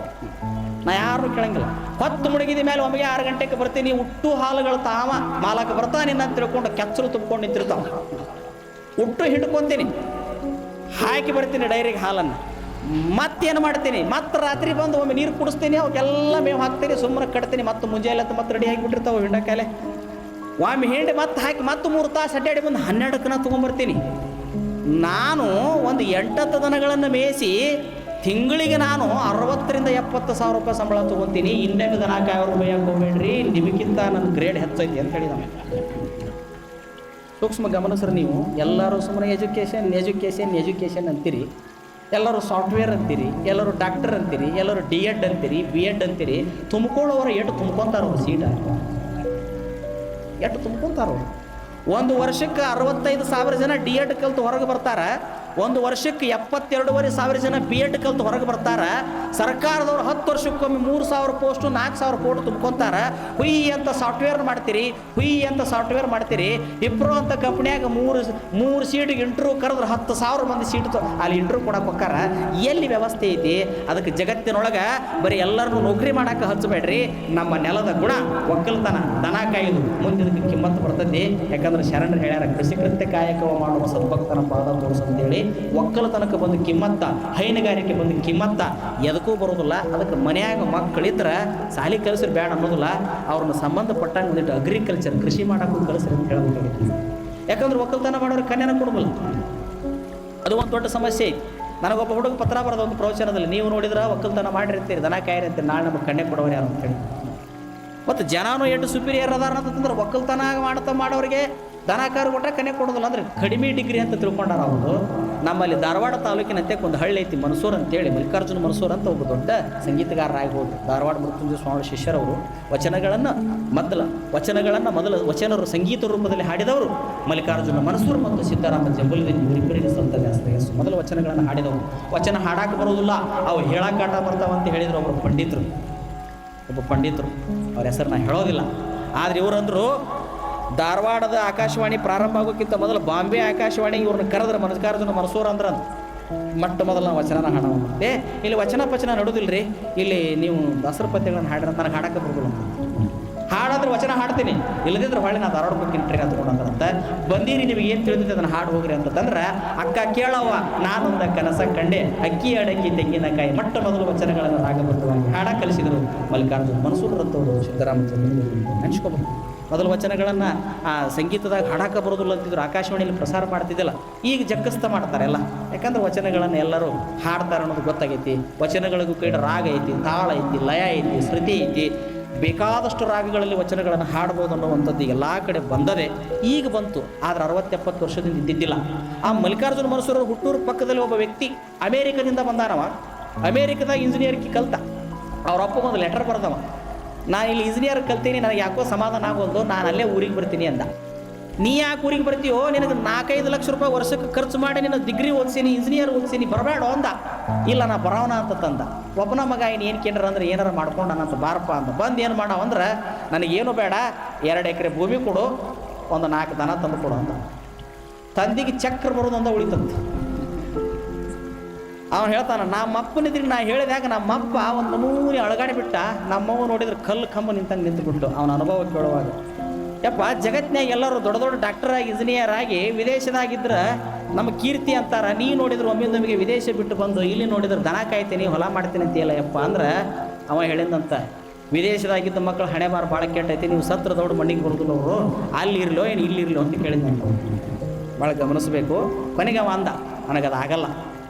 ನಾ ಯಾರನ್ನೂ ಕೇಳಂಗಿಲ್ಲ. ಹೊತ್ತು ಮುಳುಗಿದ ಮೇಲೆ ಒಮ್ಮೆಗೆ 6 ಗಂಟೆಗೆ ಬರ್ತೀನಿ. ಹುಟ್ಟು ಹಾಲುಗಳು ತಾವ ಮಾಲಕ್ಕೆ ಬರ್ತಾನಿನ್ನ ಅಂತ ತಿಳ್ಕೊಂಡು ಕೆಚ್ಚಲು ತುಂಬ್ಕೊಂಡು ನಿಂತಿರ್ತಾವ. ಹುಟ್ಟು ಹಿಡ್ಕೊತೀನಿ, ಹಾಕಿ ಬರ್ತೀನಿ ಡೈರಿಗೆ ಹಾಲನ್ನು. ಮತ್ತೇನು ಮಾಡ್ತೀನಿ, ಮತ್ತೆ ರಾತ್ರಿ ಬಂದು ಒಮ್ಮೆ ನೀರು ಕುಡಿಸ್ತೀನಿ, ಅವಕ್ಕೆಲ್ಲ ಮೇವು ಹಾಕ್ತೀನಿ, ಸುಮ್ಮನೆ ಕಟ್ತೀನಿ. ಮತ್ತು ಮುಂಜಾನೆ ಮತ್ತೆ ರೆಡಿ ಆಗಿಬಿಟ್ಟಿರ್ತಾವೆ ಹಿಂಡಕಾಲೆ. ಒಮ್ಮೆ ಹಿಂಡಿ ಮತ್ತೆ ಹಾಕಿ ಮತ್ತೆ 3 ತಾಸು ಅಡ್ಡಾಡಿ ಬಂದು 12ಕ್ಕೆ ನಾ ತೊಗೊಂಬರ್ತೀನಿ. ನಾನು ಒಂದು 8 ದನಗಳನ್ನು ಮೇಯಿಸಿ ತಿಂಗಳಿಗೆ ನಾನು 60,000ರಿಂದ 70,000 ರೂಪಾಯಿ ಸಂಬಳ ತೊಗೊತೀನಿ. ಇನ್ನೇನು ದನ ಕಾಯೋರು ಮೇಯಕ್ಕೆ ಹೋಗ್ಬೇಡ್ರಿ, ನಿಮಗಿಂತ ನನ್ನ ಗ್ರೇಡ್ ಹೆಚ್ಚೈತಿ ಅಂತ ಹೇಳಿ ನಾವು ಸೂಕ್ಷ್ಮ ಗಮನಿಸ್ರಿ. ನೀವು ಎಲ್ಲರೂ ಸುಮ್ಮನೆ ಎಜುಕೇಷನ್ ಅಂತೀರಿ, ಎಲ್ಲರೂ ಸಾಫ್ಟ್ವೇರ್ ಅಂತೀರಿ, ಎಲ್ಲರೂ ಡಾಕ್ಟರ್ ಅಂತೀರಿ, ಎಲ್ಲರೂ D.Ed ಅಂತೀರಿ, B.Ed ಅಂತೀರಿ. ತುಂಬ್ಕೊಳ್ಳೋರು ಎಷ್ಟು ತುಂಬ್ಕೊತಾರವ್ರು ಸೀಟ, ಎಷ್ಟು ತುಂಬ್ಕೊತಾರವ್ರು. 1 ವರ್ಷಕ್ಕೆ 65,000 ಜನ D.Ed ಕಲ್ತು ಹೊರಗೆ ಬರ್ತಾರೆ. 1 ವರ್ಷಕ್ಕೆ 72,500 ಜನ B.Ed ಕಲ್ತು ಹೊರಗೆ ಬರ್ತಾರೆ. ಸರ್ಕಾರದವ್ರು 10 ವರ್ಷಕ್ಕೊಮ್ಮೆ 3,000 ಪೋಸ್ಟು 4,000 ಪೋಸ್ಟ್ ತುಂಬ್ಕೊತಾರೆ. ಹುಯ್ ಅಂತ ಸಾಫ್ಟ್ವೇರ್ ಮಾಡ್ತೀರಿ. ಇಪ್ರೋ ಅಂತ ಕಂಪ್ನಿಯಾಗ 3 ಸೀಟಿಗೆ ಇಂಟ್ರ್ಯೂ ಕರೆದ್ರೆ 10,000 ಮಂದಿ ಸೀಟ್ ಅಲ್ಲಿ ಇಂಟ್ರ್ಯೂ ಕೊಡಕ್ಕೆ ಹೋಗ್ತಾರ. ಎಲ್ಲಿ ವ್ಯವಸ್ಥೆ ಐತಿ? ಅದಕ್ಕೆ ಜಗತ್ತಿನೊಳಗೆ ಬರೀ ಎಲ್ಲರನ್ನೂ ನೌಕರಿ ಮಾಡಕ್ಕೆ ಹಚ್ಚಬೇಡ್ರಿ. ನಮ್ಮ ನೆಲದ ಗುಣ ಒಕ್ಕಲ್ತನ, ದನ ಕಾಯೋದು, ಮುಂದೆ ಇದಕ್ಕೆ ಕಿಮ್ಮತ್ತು ಬರ್ತೈತಿ. ಯಾಕಂದ್ರೆ ಶರಣರು ಹೇಳ್ಯಾರ, ಕೃಷಿಕೃತ್ಯ ಕಾಯಕವ ಮಾಡುವ ಸದ್ಭಕ್ತನ ಪಾದ ತೋರಿಸು ಅಂತೇಳಿ. ಒಕ್ಕಲತನಕ್ಕೆ ಬಂದು ಕಿಮ್ಮತ್ತ, ಹೈನುಗಾರಿಕೆ ಬಂದು ಕಿಮ್ಮತ್ತ ಎದಕ್ಕೂ ಬರೋದಿಲ್ಲ. ಅದಕ್ಕೆ ಮನೆಯಾಗ ಮಕ್ಕಳಿದ್ರೆ ಸಾಲಿ ಕಲಿಸ್ರಿ ಬೇಡ ಅನ್ನೋದಿಲ್ಲ, ಅವ್ರನ್ನ ಸಂಬಂಧಪಟ್ಟಂಗೆ ಒಂದಿಟ್ಟು ಅಗ್ರಿಕಲ್ಚರ್ ಕೃಷಿ ಮಾಡೋಕ್ಕೂ ಕಲಿಸ್ರಿ ಅಂತ ಹೇಳ್ಬೇಕಾಗಿತ್ತು. ಯಾಕಂದ್ರೆ ಒಕ್ಕಲ್ತನ ಮಾಡೋರು ಕನ್ಯಾನ ಕೊಡೋದಿಲ್ಲ, ಅದು ಒಂದು ದೊಡ್ಡ ಸಮಸ್ಯೆ ಐತಿ. ನನಗೊಬ್ಬ ಹುಡುಗ ಪತ್ರ ಬರೋದು ಒಂದು ಪ್ರವಚನದಲ್ಲಿ, ನೀವು ನೋಡಿದ್ರೆ ಒಕ್ಕಲ್ತನ ಮಾಡಿರ್ತೀರಿ, ದನ ಕಾಯಿರ್ತೀರಿ, ನಾಳೆ ನಮಗೆ ಕನ್ಯೆ ಕೊಡೋರು ಯಾರು ಅಂತೇಳಿ. ಮತ್ತು ಜನನೂ ಎಷ್ಟು ಸುಪೀರಿಯರ್ ಅದಾರ ಅಂತಂದ್ರೆ ಒಕ್ಕಲ್ತನ ಮಾಡೋರಿಗೆ ದನಕಾರ ಕೊಟ್ಟರೆ ಕನ್ಯೆ ಕೊಡೋದಿಲ್ಲ. ಅಂದರೆ ಕಡಿಮೆ ಡಿಗ್ರಿ ಅಂತ ತಿಳ್ಕೊಂಡಾರ ಅವರು. ನಮ್ಮಲ್ಲಿ ಧಾರವಾಡ ತಾಲೂಕಿನಂತೆ ಒಂದು ಹಳ್ಳಿ ಐತಿ, ಮನ್ಸೂರ್ ಅಂತೇಳಿ. ಮಲ್ಲಿಕಾರ್ಜುನ ಮನ್ಸೂರ್ ಅಂತ ಒಬ್ಬ ದೊಡ್ಡ ಸಂಗೀತಗಾರರಾಗಿ ಹೋದ್ರು. ಧಾರವಾಡ ಮೃತ್ಯುಂಜಯ ಸ್ವಾಮಿ ಶಿಷ್ಯರವರು ವಚನಗಳನ್ನು ಮೊದಲು ವಚನರು ಸಂಗೀತ ರೂಪದಲ್ಲಿ ಹಾಡಿದವರು ಮಲ್ಲಿಕಾರ್ಜುನ ಮನ್ಸೂರ್ ಮತ್ತು ಸಿದ್ದರಾಮ ಜಂಬುಲುದ್ದೀನ್ ಇವರಿಬ್ಬರಿಗೆ ಸಂತ ವ್ಯಾಸರಾಯ ಮೊದಲು ವಚನಗಳನ್ನು ಹಾಡಿದವರು. ವಚನ ಹಾಡಕ್ಕೆ ಬರೋದಿಲ್ಲ, ಅವು ಹೇಳಕ್ಕಾಟ ಬರ್ತಾವಂತ ಹೇಳಿದ್ರು ಒಬ್ಬ ಪಂಡಿತರು. ಅವ್ರ ಹೆಸರು ನಾನು ಹೇಳೋದಿಲ್ಲ. ಆದರೆ ಇವರಂದರು ಧಾರವಾಡದ ಆಕಾಶವಾಣಿ ಪ್ರಾರಂಭ ಆಗೋಕ್ಕಿಂತ ಮೊದಲು ಬಾಂಬೆ ಆಕಾಶವಾಣಿ ಇವ್ರನ್ನ ಕರೆದ್ರೆ ಮಲ್ಲಿಕಾರ್ಜುನ ಮನ್ಸೂರ್ ಅಂದ್ರೆ ಮೊದಲು ನಾವು ವಚನ ಹಾಡೋಣ. ಇಲ್ಲಿ ವಚನ ನಡೋದಿಲ್ಲ ರೀ, ಇಲ್ಲಿ ನೀವು ದಸರ ಪದ್ಯಗಳನ್ನು ಹಾಡ್ರ ನನಗೆ ಹಾಡಕ್ಕೆ ಬರೋದಿಲ್ಲ. ಹಾಡಾದ್ರೆ ವಚನ ಹಾಡ್ತೀನಿ, ಇಲ್ಲದಿದ್ರೆ ಹೊಳ್ಳಿ ನಾನು ಧಾರವಾಡ ಹೋಗ್ತೀನಿ ಟ್ರೈನ್ ಹತ್ಕೊಂಡಂತ ಬಂದೀರಿ, ನಿಮಗೆ ಏನು ತಿಳಿದಿದೆ ಅದನ್ನು ಹಾಡು ಹೋಗ್ರಿ ಅಂತಂದ್ರೆ, ಅಕ್ಕ ಕೇಳವ್ವ ನಾನೊಂದ ಕನಸ ಕಂಡೆ, ಅಕ್ಕಿ ಅಡಕ್ಕಿ ತೆಂಗಿನಕಾಯಿ ಮೊದಲು ವಚನಗಳನ್ನು ರಾಗಬದ್ಧವಾಗಿ ಹಾಡಕ್ಕೆ ಕಲಿಸಿದರು ಮಲ್ಲಿಕಾರ್ಜುನ ಮನ್ಸೂರರಂತವರು. ಸಿದ್ದರಾಮಚಂದ್ರ ನೆನ್ಸ್ಕೋಬೇಕು. ಮೊದಲು ವಚನಗಳನ್ನು ಸಂಗೀತದಾಗ ಹಾಡಕ್ಕೆ ಬರೋದಿಲ್ಲ ಅಂತಿದ್ರು, ಆಕಾಶವಾಣಿಯಲ್ಲಿ ಪ್ರಸಾರ ಮಾಡ್ತಿದ್ದಿಲ್ಲ. ಈಗ ಜಕ್ಕಸ್ತ ಮಾಡ್ತಾರೆ ಎಲ್ಲ, ಯಾಕಂದ್ರೆ ವಚನಗಳನ್ನು ಎಲ್ಲರೂ ಹಾಡ್ತಾರೆ ಅನ್ನೋದು ಗೊತ್ತಾಗೈತಿ. ವಚನಗಳಿಗೂ ಕೈ ರಾಗ ಐತಿ, ತಾಳ ಐತಿ, ಲಯ ಐತಿ, ಶ್ರುತಿ ಐತಿ. ಬೇಕಾದಷ್ಟು ರಾಗಗಳಲ್ಲಿ ವಚನಗಳನ್ನು ಹಾಡ್ಬೋದು ಅನ್ನುವಂಥದ್ದು ಎಲ್ಲ ಕಡೆ ಬಂದದೆ, ಈಗ ಬಂತು. ಆದರೆ 60-70 ವರ್ಷದಿಂದ ಇದ್ದಿದ್ದಿಲ್ಲ. ಆ ಮಲ್ಲಿಕಾರ್ಜುನ ಮನ್ಸೂರರು ಹುಟ್ಟೂರು ಪಕ್ಕದಲ್ಲಿ ಒಬ್ಬ ವ್ಯಕ್ತಿ ಅಮೇರಿಕದಿಂದ ಬಂದಾನವ. ಅಮೇರಿಕದಾಗ ಇಂಜಿನಿಯರಿಂಗ್ ಕಲ್ತ. ಅವ್ರ ಅಪ್ಪಗೊಂದು ಲೆಟರ್ ಬರ್ದವ, ನಾನು ಇಲ್ಲಿ ಇಂಜಿನಿಯರ್ ಕಲ್ತೀನಿ, ನನಗೆ ಯಾಕೋ ಸಮಾಧಾನ ಆಗೋದು, ನಾನು ಅಲ್ಲೇ ಊರಿಗೆ ಬರ್ತೀನಿ ಅಂದ. ನೀ ಯಾಕೆ ಊರಿಗೆ ಬರ್ತೀಯೋ, ನಿನಗೆ 4-5 ಲಕ್ಷ ರೂಪಾಯಿ ವರ್ಷಕ್ಕೆ ಖರ್ಚು ಮಾಡಿ ನಿನ್ನ ಡಿಗ್ರಿ ಓದಿಸೀನಿ, ಇಂಜಿನಿಯರ್ ಓದಿಸೀನಿ, ಬರಬೇಡ ಅಂದ. ಇಲ್ಲ ನಾ ಬರೋಣ ಅಂತ ತಂದ. ಒಬ್ಬನ ಮಗ ಏನು ಕೇಳ್ರ ಅಂದ್ರೆ ಏನಾರ ಮಾಡ್ಕೊಂಡನಂತ, ಬಾರಪ್ಪ ಅಂತ ಬಂದು ಏನು ಮಾಡವ ಅಂದ್ರೆ, ನನಗೇನು ಬೇಡ, 2 ಎಕರೆ ಭೂಮಿ ಕೊಡು, ಒಂದು 4 ದನ ತಂದು ಕೊಡು ಅಂತ. ತಂದಿಗೆ ಚಕ್ರ ಬರೋದು ಅಂದ ಉಳಿತಂತ. ಅವನು ಹೇಳ್ತಾನ, ನಮ್ಮಪ್ಪನಿದ್ರಿಗೆ ನಾ ಹೇಳಿದಾಗ ನಮ್ಮಪ್ಪ ಒಂದು ನಮೂನಿ ಅಳಗಾಡಿ ಬಿಟ್ಟ, ನಮ್ಮವ್ವ ನೋಡಿದ್ರೆ ಕಲ್ಲು ಕಂಬ ನಿಂತಂಗೆ ನಿಂತುಬಿಟ್ಟು ಅವನ ಅನುಭವ ಕೇಳುವಾಗ. ಯಪ್ಪ, ಜಗತ್ತಿನಾಗ ಎಲ್ಲರೂ ದೊಡ್ಡ ದೊಡ್ಡ ಡಾಕ್ಟರ್ ಆಗಿ ಇಂಜಿನಿಯರ್ ಆಗಿ ವಿದೇಶದಾಗಿದ್ರೆ ನಮ್ಮ ಕೀರ್ತಿ ಅಂತಾರ. ನೀ ನೋಡಿದ್ರೆ ಒಮ್ಮೆ ನಮಗೆ ವಿದೇಶ ಬಿಟ್ಟು ಬಂದು ಇಲ್ಲಿ ನೋಡಿದ್ರೆ ದನ ಕಾಯ್ತೀನಿ, ಹೊಲ ಮಾಡ್ತೀನಿ ಅಂತೀಯಲ್ಲ ಯಪ್ಪ ಅಂದ್ರೆ ಅವ ಹೇಳಿದಂತ, ವಿದೇಶದಾಗಿದ್ದ ಮಕ್ಕಳು ಹಣೆ ಬಾರ ಭಾಳ ಕೆಟ್ಟೈತಿ, ನೀವು ಸತ್ರ ದೊಡ್ಡ ಮಣ್ಣಿಗೆ ಬರೋದಿಲ್ಲ ಅವರು, ಅಲ್ಲಿ ಇರಲೋ ಏನು ಇಲ್ಲಿರಲೋ ಅಂತ ಕೇಳಿದ. ಭಾಳ ಗಮನಿಸಬೇಕು. ಕೊನೆಗೆ ಅವ ಅಂದ, ನನಗದು ಆಗಲ್ಲ,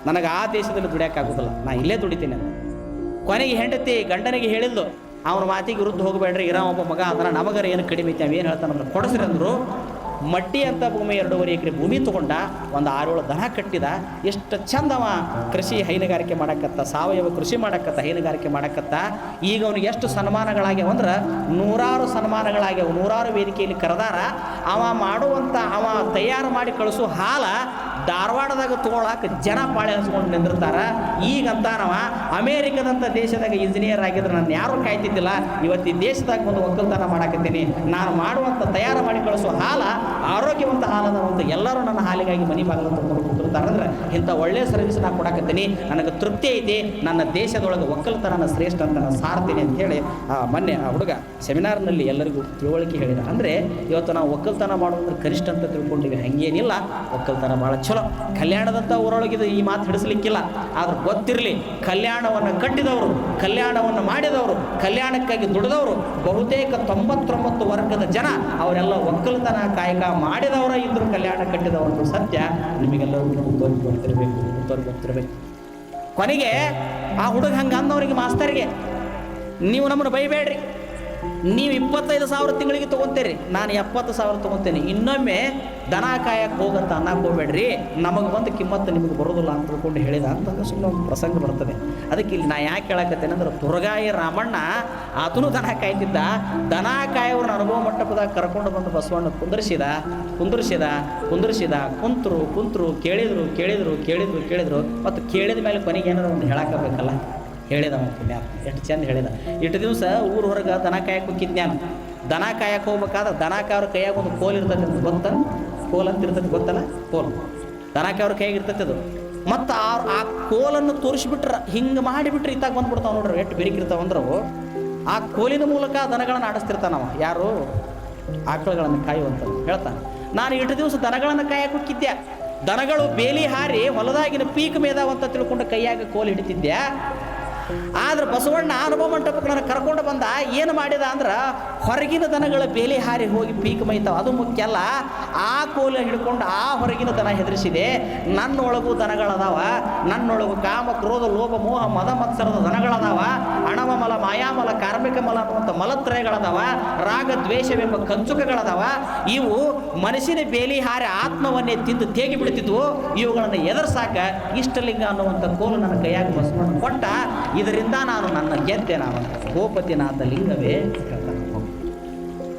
ನನಗೆ ಆ ದೇಶದಲ್ಲಿ ದುಡಿಯೋಕ್ಕಾಗೋದಿಲ್ಲ, ನಾ ಇಲ್ಲೇ ದುಡಿತೀನಿ ಅಂತ. ಕೊನೆಗೆ ಹೆಂಡತಿ ಗಂಡನಿಗೆ ಹೇಳಿದ್ದು, ಅವನ ಮಾತಿಗೆ ವಿರುದ್ಧ ಹೋಗಬೇಡ್ರಿ, ಇರೋ ಒಬ್ಬ ಮಗ ಅದನ್ನು ನಮಗರ ಏನು ಕಡಿಮೆ ಐತೆ, ಅವೇನು ಹೇಳ್ತಾನಂದ್ರೆ ಕೊಡಿಸ್ರಿ ಅಂದರು. ಮಡ್ಡಿ ಅಂತ ಭೂಮಿ 2.5 ಎಕರೆ ಭೂಮಿ ತೊಗೊಂಡ, ಒಂದು 6-7 ದನ ಕಟ್ಟಿದ. ಎಷ್ಟು ಚಂದವ ಕೃಷಿ ಹೈನುಗಾರಿಕೆ ಮಾಡಕತ್ತ, ಸಾವಯವ ಕೃಷಿ ಮಾಡಕತ್ತ, ಹೈನುಗಾರಿಕೆ ಮಾಡಕತ್ತ. ಈಗ ಅವನಿಗೆ ಎಷ್ಟು ಸನ್ಮಾನಗಳಾಗ್ಯಾವ ಅಂದ್ರೆ 100 ಸನ್ಮಾನಗಳಾಗ್ಯಾವ, 100 ವೇದಿಕೆಯಲ್ಲಿ ಕರೆದಾರ. ಅವ ಮಾಡುವಂಥ, ಅವ ತಯಾರು ಮಾಡಿ ಕಳಿಸೋ ಹಾಲ ಧಾರವಾಡದಾಗ ತೊಗೊಳಕ್ಕೆ ಜನ ಪಾಳೆ ಹಚ್ಕೊಂಡು ನಿಂದಿರ್ತಾರ. ಈಗಂತ ನಾವು ಅಮೇರಿಕದಂಥ ದೇಶದಾಗ ಇಂಜಿನಿಯರ್ ಆಗಿದ್ರೆ ನಾನು ಯಾರೂ ಕಾಯ್ತಿದ್ದಿಲ್ಲ, ಇವತ್ತು ಈ ದೇಶದಾಗ ಒಂದು ಒಕ್ಕಲ್ತನ ಮಾಡಾಕತ್ತೀನಿ. ನಾನು ಮಾಡುವಂಥ ತಯಾರು ಮಾಡಿ ಕಳಿಸೋ ಹಾಲ ಆರೋಗ್ಯವಂತ ಹಾಲದ ಅಂತ ಎಲ್ಲರೂ ನನ್ನ ಹಾಲಿಗಾಗಿ ಮನೆ ಬಾಗಿಲು ತೊಗೊಂಡು ಕೂತಿರ್ತಾರೆ. ಅಂದ್ರೆ ಇಂಥ ಒಳ್ಳೆಯ ಸರ್ವಿಸ್ ನಾನು ಕೊಡಾಕತ್ತೀನಿ, ನನಗೆ ತೃಪ್ತಿ ಐತಿ, ನನ್ನ ದೇಶದೊಳಗೆ ಒಕ್ಕಲ್ತನ ಶ್ರೇಷ್ಠ ಅಂತ ನಾನು ಸಾರ್ತೀನಿ ಅಂತೇಳಿ ಮೊನ್ನೆ ಆ ಹುಡುಗ ಸೆಮಿನಾರ್ನಲ್ಲಿ ಎಲ್ಲರಿಗೂ ತಿಳುವಳಿಕೆ ಹೇಳಿದ. ಅಂದರೆ ಇವತ್ತು ನಾವು ಒಕ್ಕಲ್ತನ ಮಾಡೋದಂದ್ರೆ ಕನಿಷ್ಠ ಅಂತ ತಿಳ್ಕೊಂಡಿವಿ, ಹಾಗೇನಿಲ್ಲ. ಒಕ್ಕಲ್ತನ ಭಾಳ ಚಲೋ. ಕಲ್ಯಾಣದಂಥ ಊರೊಳಗಿದು ಈ ಮಾತು ಹಿಡಿಸ್ಲಿಕ್ಕಿಲ್ಲ, ಆದ್ರೆ ಗೊತ್ತಿರಲಿ, ಕಲ್ಯಾಣವನ್ನು ಕಟ್ಟಿದವರು, ಕಲ್ಯಾಣವನ್ನು ಮಾಡಿದವರು, ಕಲ್ಯಾಣಕ್ಕಾಗಿ ದುಡಿದವರು ಬಹುತೇಕ 99 ವರ್ಗದ ಜನ ಅವರೆಲ್ಲ ಒಕ್ಕಲ್ತನ ಕಾಯಕ ಮಾಡಿದವರ ಇದ್ರು, ಕಲ್ಯಾಣ ಕಟ್ಟಿದವರು ಸತ್ಯ ನಿಮಗೆಲ್ಲರಿಗೂ ಗೊತ್ತಿರಬೇಕು. ಕೊನೆಗೆ ಆ ಹುಡುಗ ಹಂಗೆ ಅಂದವರಿಗೆ, ಮಾಸ್ತರಿಗೆ, ನೀವು ನಮ್ಮನ್ನು ಬೈಬೇಡ್ರಿ, ನೀವು 25,000 ತಿಂಗಳಿಗೆ ತೊಗೊತೀರಿ, ನಾನು 70,000 ತೊಗೊತೀನಿ, ಇನ್ನೊಮ್ಮೆ ದನ ಕಾಯಕ್ಕೆ ಹೋಗಂತ ಅನ್ನಕ್ಕೆ ಹೋಗ್ಬೇಡ್ರಿ, ನಮಗೆ ಬಂದು ಕಿಮ್ಮತ್ತು ನಿಮಗೆ ಬರೋದಿಲ್ಲ ಅಂತ ತಿಳ್ಕೊಂಡು ಹೇಳಿದ ಅಂತಂದ್ರೆ ಸುಮ್ಮನೆ ಒಂದು ಪ್ರಸಂಗ ಬರ್ತದೆ. ಅದಕ್ಕೆ ಇಲ್ಲಿ ನಾ ಯಾಕೆ ಹೇಳಕತ್ತೇನೆ ಅಂದ್ರೆ, ತುರಗಾಯಿ ರಾಮಣ್ಣ ಆತನು ದನ ಕಾಯ್ತಿದ್ದ. ದನ ಕಾಯೋರನ್ನ ಅನುಭವ ಮಂಟಪದಾಗ ಕರ್ಕೊಂಡು ಬಂದು ಬಸವಣ್ಣ ಕುಂದ್ರಿಸಿದ. ಕುಂತರು ಕೇಳಿದ್ರು ಮತ್ತು ಕೇಳಿದ ಮೇಲೆ ಕೊನೆಗೆ ಏನಾರು ಒಂದು ಹೇಳಕ್ಕಬೇಕಲ್ಲ, ಹೇಳಿದ ಪುಣ್ಯ ಎಷ್ಟು ಚಂದ ಹೇಳಿದ. ಇಷ್ಟು ದಿವಸ ಊರು ಹೊರಗೆ ದನ ಕಾಯಕ್ಕೆ ಹೋಗಿದ್ದು ನಾನು. ದನ ಕಾಯಕ್ಕೆ ಹೋಗ್ಬೇಕಾದ್ರೆ ದನ ಕಾಯವ್ರ ಕೈಯಾಗ ಒಂದು ಕೋಲ್ ಇರ್ತದೆ ಅಂತ ಗೊತ್ತ, ಕೋಲ್ ಅಂತ ಇರ್ತದೆ ಗೊತ್ತಲ್ಲ, ಕೋಲ್ ದನ ಕಾಯವ್ರ ಕೈಯಾಗ ಇರ್ತೈತೆ ಅದು. ಮತ್ತು ಆ ಕೋಲನ್ನು ತೋರಿಸ್ಬಿಟ್ರೆ, ಹಿಂಗೆ ಮಾಡಿಬಿಟ್ರೆ ಇತ್ತಾಗ ಬಂದ್ಬಿಡ್ತಾವೆ ನೋಡ್ರಿ, ಎಷ್ಟು ಬೆರಿಕಿರ್ತಾವ ಅಂದ್ರೆ ಅವು. ಆ ಕೋಲಿನ ಮೂಲಕ ದನಗಳನ್ನು ಆಡಿಸ್ತಿರ್ತಾನವ, ಯಾರು ಆಕಳುಗಳನ್ನು ಕಾಯುವಂತ ಹೇಳ್ತಾನೆ. ನಾನು ಇಷ್ಟು ದಿವಸ ದನಗಳನ್ನು ಕಾಯಕ್ಕೆ ಹೋಗಿದ್ದೆ, ದನಗಳು ಬೇಲಿ ಹಾರಿ ಹೊಲದಾಗಿನ ಪೀಕ್ ಮೇದಾವಂತ ತಿಳ್ಕೊಂಡು ಕೈಯಾಗ ಕೋಲ್ ಹಿಡಿತಿದ್ದೆ. ಆದ್ರೆ ಬಸವಣ್ಣ ಅನುಭವ ಮಂಟಪಕ್ಕೆ ನಾನು ಕರ್ಕೊಂಡು ಬಂದ. ಏನು ಮಾಡಿದ ಅಂದ್ರೆ, ಹೊರಗಿನ ದನಗಳ ಬೇಲಿ ಹಾರಿ ಹೋಗಿ ಪೀಕ್ ಮೈತಾವ, ಅದು ಮುಖ್ಯ ಅಲ್ಲ, ಆ ಕೋಲ ಹಿಡ್ಕೊಂಡು ಆ ಹೊರಗಿನ ದನ ಹೆದರಿಸಿದೆ. ನನ್ನೊಳಗೂ ದನಗಳದಾವ, ನನ್ನೊಳಗು ಕಾಮ ಕ್ರೋಧ ಲೋಭ ಮೋಹ ಮದ ಮತ್ಸರದ ದನಗಳದಾವ, ಅಣವ ಮಲ ಮಾಯಾಮಲ ಕಾರ್ಮಿಕ ಮಲ ಅನ್ನುವಂಥ ಮಲತ್ರಯಗಳದಾವ, ರಾಗ ದ್ವೇಷವೆಂಬ ಕಂಚುಕಗಳದಾವ. ಇವು ಮನಸ್ಸಿನ ಬೇಲಿ ಹಾರಿ ಆತ್ಮವನ್ನೇ ತಿಂದು ತೇಗಿ ಬಿಡ್ತಿದ್ವು. ಇವುಗಳನ್ನು ಎದುರ್ಸಾಕ ಇಷ್ಟಲಿಂಗ ಅನ್ನುವಂಥ ಕೋಲು ನನ್ನ ಕೈಯಾಗ ಬಸವಣ್ಣ ಕೊಟ್ಟ. ಇದರಿಂದ ನಾನು ನನ್ನ ಗೆದ್ದೆ, ನಾನು ಗೋಪತಿನಾಥ ಲಿಂಗವೇ.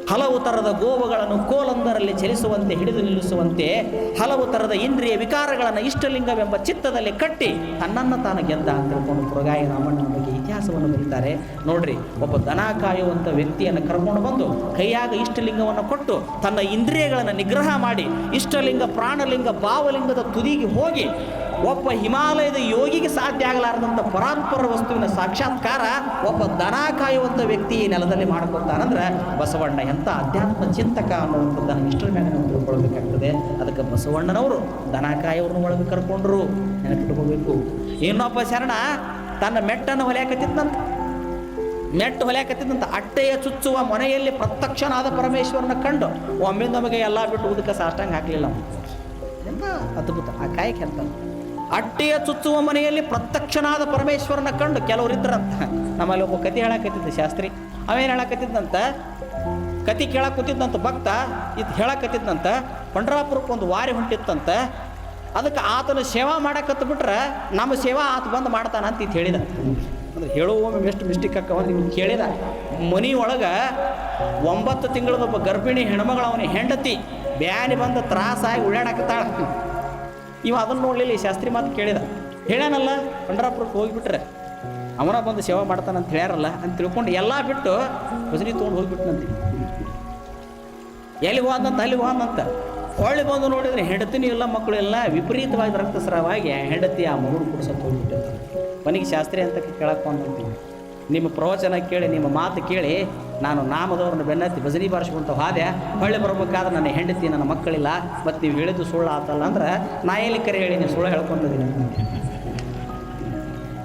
ಹಲವು ಥರದ ಗೋವುಗಳನ್ನು ಕೋಲೊಂದರಲ್ಲಿ ಚಲಿಸುವಂತೆ ಹಿಡಿದು ನಿಲ್ಲಿಸುವಂತೆ ಹಲವು ಥರದ ಇಂದ್ರಿಯ ವಿಕಾರಗಳನ್ನು ಇಷ್ಟಲಿಂಗವೆಂಬ ಚಿತ್ತದಲ್ಲಿ ಕಟ್ಟಿ ತನ್ನನ್ನು ತಾನು ಗೆದ್ದ ಅಂತ ತಿಳ್ಕೊಂಡು ತುರಗಾಯಿ ರಾಮಣ್ಣನ ಬಗ್ಗೆ ಇತಿಹಾಸವನ್ನು ಬರೀತಾರೆ. ನೋಡ್ರಿ, ಒಬ್ಬ ದನ ಕಾಯುವಂಥ ವ್ಯಕ್ತಿಯನ್ನು ಕರ್ಕೊಂಡು ಬಂದು ಕೈಯಾಗ ಇಷ್ಟಲಿಂಗವನ್ನು ಕೊಟ್ಟು ತನ್ನ ಇಂದ್ರಿಯಗಳನ್ನು ನಿಗ್ರಹ ಮಾಡಿ ಇಷ್ಟಲಿಂಗ ಪ್ರಾಣಲಿಂಗ ಭಾವಲಿಂಗದ ತುದಿಗೆ ಹೋಗಿ ಒಬ್ಬ ಹಿಮಾಲಯದ ಯೋಗಿಗೆ ಸಾಧ್ಯ ಆಗಲಾರದಂಥ ಪರಾತ್ಪರ ವಸ್ತುವಿನ ಸಾಕ್ಷಾತ್ಕಾರ ಒಬ್ಬ ದನ ಕಾಯುವಂಥ ವ್ಯಕ್ತಿ ಈ ನೆಲದಲ್ಲಿ ಮಾಡ್ಕೊತಾನಂದ್ರೆ ಬಸವಣ್ಣ ಎಂಥ ಅಧ್ಯಾತ್ಮ ಚಿಂತಕ ಅನ್ನುವಂಥದ್ದನ್ನು ಇಷ್ಟರ ಮೇಲೆ ನಾವು ತಿಳ್ಕೊಳ್ಬೇಕಾಗ್ತದೆ. ಅದಕ್ಕೆ ಬಸವಣ್ಣನವರು ದನ ಕಾಯೋರನ್ನ ಒಳಗೆ ಕರ್ಕೊಂಡ್ರು, ನೆನಪಿಟ್ಕೋಬೇಕು. ಇನ್ನೊಬ್ಬ ಶರಣ ತನ್ನ ಮೆಟ್ಟನ್ನು ಹೊಲೆಯಕತ್ತಿದ್ದಂತ, ಮೆಟ್ಟು ಹೊಲೆಯಕತ್ತಿದ್ದಂತ ಅಟ್ಟೆಯ ಚುಚ್ಚುವ ಮನೆಯಲ್ಲಿ ಪ್ರತ್ಯಕ್ಷನಾದ ಪರಮೇಶ್ವರನ ಕಂಡು ಒಮ್ಮೆ ನಮಗೆ ಎಲ್ಲ ಬಿಟ್ಟು ಉದಕ ಸಾಷ್ಟಾಂಗ ಹಾಕಲಿಲ್ಲ. ಎಂಥ ಅದ್ಭುತ ಆ ಕಾಯಕ್ಕೆ ಅಂತ. ಅಟ್ಟೆಯ ಚುಚ್ಚುವ ಮನೆಯಲ್ಲಿ ಪ್ರತ್ಯಕ್ಷನಾದ ಪರಮೇಶ್ವರನ ಕಂಡು ಕೆಲವರು ಇದ್ರಂತ. ನಮ್ಮಲ್ಲಿ ಒಬ್ಬ ಕತೆ ಹೇಳಕತ್ತಿದ್ದ ಶಾಸ್ತ್ರಿ, ಅವೇನು ಹೇಳಕತ್ತಿದ್ದಂತ, ಕತೆ ಕೇಳಕ್ಕೆ ಕೂತಿದ್ದಂತ ಭಕ್ತ ಇದು ಹೇಳಕತ್ತಿದ್ದಂತ. ಪಂಡ್ರಾಪುರಕ್ಕೆ ಒಂದು ವಾರಿ ಹೊಂಟಿತ್ತಂತ. ಅದಕ್ಕೆ ಆತನ ಸೇವಾ ಮಾಡಕತ್ತು ಬಿಟ್ರೆ ನಮ್ಮ ಸೇವಾ ಆತ ಬಂದು ಮಾಡ್ತಾನ ಅಂತ ಇದು ಹೇಳಿದ. ಅಂದ್ರೆ ಹೇಳುವೊಮ್ಮೆ ಎಷ್ಟು ಮಿಸ್ಟೇಕ್ ಅಕ್ಕವ ನಿಮ್ಗೆ ಕೇಳಿದ. ಮನೆಯೊಳಗೆ 9 ತಿಂಗಳದೊಬ್ಬ ಗರ್ಭಿಣಿ ಹೆಣ್ಮಗಳು ಅವನ ಹೆಂಡತಿ ಬ್ಯಾನಿ ಬಂದು ತ್ರಾಸಾಗಿ ಉಳ್ಳಾಡಕತ್ತಾಳ. ಇವ ಅದನ್ನು ನೋಡಲಿಲ್ಲ, ಈ ಶಾಸ್ತ್ರಿ ಮಾತು ಕೇಳಿದ. ಹೇಳ್ಯಾನಲ್ಲ ಪಂಡರಾಪುರಕ್ಕೆ ಹೋಗಿಬಿಟ್ರೆ ಅವನ ಬಂದು ಸೇವಾ ಮಾಡ್ತಾನಂತ ಹೇಳ್ಯಾರಲ್ಲ ಅಂತ ತಿಳ್ಕೊಂಡು ಎಲ್ಲ ಬಿಟ್ಟು ಭಜನಿ ತೊಗೊಂಡು ಹೋಗಿಬಿಟ್ನಂತೆ. ಎಲ್ಲಿ ಹೋದಂತ ಅಲ್ಲಿ ಹೋದಂತ ಹೊಳ್ಳಿ ಬಂದು ನೋಡಿದ್ರೆ ಹೆಂಡತಿನೂ ಇಲ್ಲ ಮಕ್ಕಳು ಎಲ್ಲ ವಿಪರೀತವಾಗಿ ರಕ್ತಸ್ರಾವಾಗಿ ಹೆಂಡತಿ ಆ ಮಗುನ ಕುಡಿಸೋಕೆ ಹೋಗ್ಬಿಟ್ಟಿರ್ತಾರೆ. ಮನೆಗೆ ಶಾಸ್ತ್ರಿ ಅಂತ ಕೇಳಕ್ಕೆ ಬಂದಂತೀವಿ. ನಿಮ್ಮ ಪ್ರವಚನ ಕೇಳಿ ನಿಮ್ಮ ಮಾತು ಕೇಳಿ ನಾನು ನಾಮದವ್ರನ್ನ ಬೆನ್ನತ್ತಿ ಭಜನಿ ಬಾರಿಸ್ಕೊಂತ ಹೋದೆ. ಹೊಳ್ಳಿ ಬರ್ಬೇಕಾದ್ರೆ ನನ್ನ ಹೆಂಡತಿ ನನ್ನ ಮಕ್ಕಳಿಲ್ಲ ಮತ್ತು ನೀವು ಹೇಳಿದ್ದು ಸುಳ್ಳು ಆತಲ್ಲ ಅಂದ್ರೆ ನಾ ಎಲ್ಲಿ ಕರೆ ಹೇಳಿ ನೀವು ಸುಳ್ಳು ಹೇಳ್ಕೊಂತಿದ್ದೀನಿ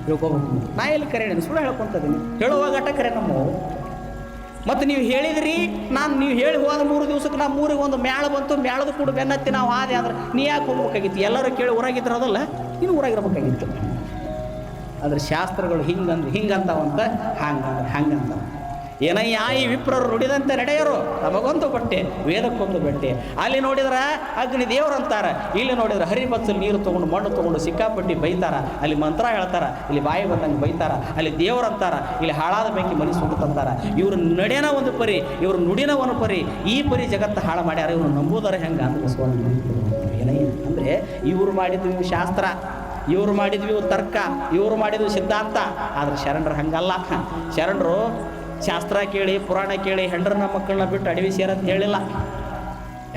ತಿಳ್ಕೊಬೇಕು. ನಾ ಎಲ್ಲಿ ಕರೆ ಹೇಳಿ ಸುಳ್ಳು ಹೇಳ್ಕೊಂತಿದ್ದೀನಿ ಹೇಳುವಾಗ ಅಟ ಕರೆ ನಮ್ಮ. ಮತ್ತು ನೀವು ಹೇಳಿದ್ರಿ ನೀವು ಹೇಳಿ ಹೋದ 3 ದಿವಸಕ್ಕೆ ನಾವು 3ಗೆ ಒಂದು ಮ್ಯಾಳ ಬಂತು, ಮ್ಯಾಳದ ಕೂಡ ಬೆನ್ನತ್ತಿ ನಾವು ಹಾದೆ ಅಂದ್ರೆ ನೀ ಯಾಕೆ ಹೋಗ್ಬೇಕಾಗಿತ್ತು? ಎಲ್ಲರೂ ಕೇಳಿ ಊರಾಗಿದ್ರದಲ್ಲ, ನೀನು ಊರಾಗಿರ್ಬೇಕಾಗಿತ್ತು. ಅದ್ರ ಶಾಸ್ತ್ರಗಳು ಹಿಂಗಂತಾವಂತ ಹಂಗಂತಾವ. ಏನಯ್ಯ ಈ ವಿಪ್ರರು ನುಡಿದಂತೆ ನಡೆಯರು, ನಮಗೊಂದು ಬಟ್ಟೆ ವೇದಕ್ಕೊಂದು ಬಟ್ಟೆ. ಅಲ್ಲಿ ನೋಡಿದ್ರೆ ಅಗ್ನಿ ದೇವ್ರು ಅಂತಾರೆ, ಇಲ್ಲಿ ನೋಡಿದ್ರೆ ಹರಿಬಚ್ಚಲು ನೀರು ತೊಗೊಂಡು ಮಣ್ಣು ತೊಗೊಂಡು ಸಿಕ್ಕಾಪಟ್ಟಿ ಬೈತಾರ. ಅಲ್ಲಿ ಮಂತ್ರ ಹೇಳ್ತಾರ, ಇಲ್ಲಿ ಬಾಯಿ ಬಂದಂಗೆ ಬೈತಾರ. ಅಲ್ಲಿ ದೇವ್ರು ಅಂತಾರ, ಇಲ್ಲಿ ಹಾಳಾದ ಬೆಂಕಿ ಮನೆ ಸುಡುತ್ತಂತಾರ. ಇವ್ರ ನಡೆನ ಒಂದು ಪರಿ, ಇವ್ರ ನುಡಿನ ಒಂದು ಪರಿ. ಈ ಪರಿ ಜಗತ್ತು ಹಾಳು ಮಾಡ್ಯಾರ, ಇವ್ರು ನಂಬುದಾರೆ ಹೆಂಗೆ ಅಂತ ಏನಯ್ಯ ಅಂದರೆ ಇವ್ರು ಮಾಡಿದ್ವಿ ಶಾಸ್ತ್ರ, ಇವ್ರು ಮಾಡಿದ್ವಿ ತರ್ಕ, ಇವ್ರು ಮಾಡಿದ್ವಿ ಸಿದ್ಧಾಂತ. ಆದರೆ ಶರಣರು ಹಂಗಲ್ಲ. ಶರಣರು ಶಾಸ್ತ್ರ ಕೇಳಿ ಪುರಾಣ ಕೇಳಿ ಹೆಂಡ್ರನ್ನ ಮಕ್ಕಳನ್ನ ಬಿಟ್ಟು ಅಡವಿ ಸೇರಂತ ಹೇಳಿಲ್ಲ.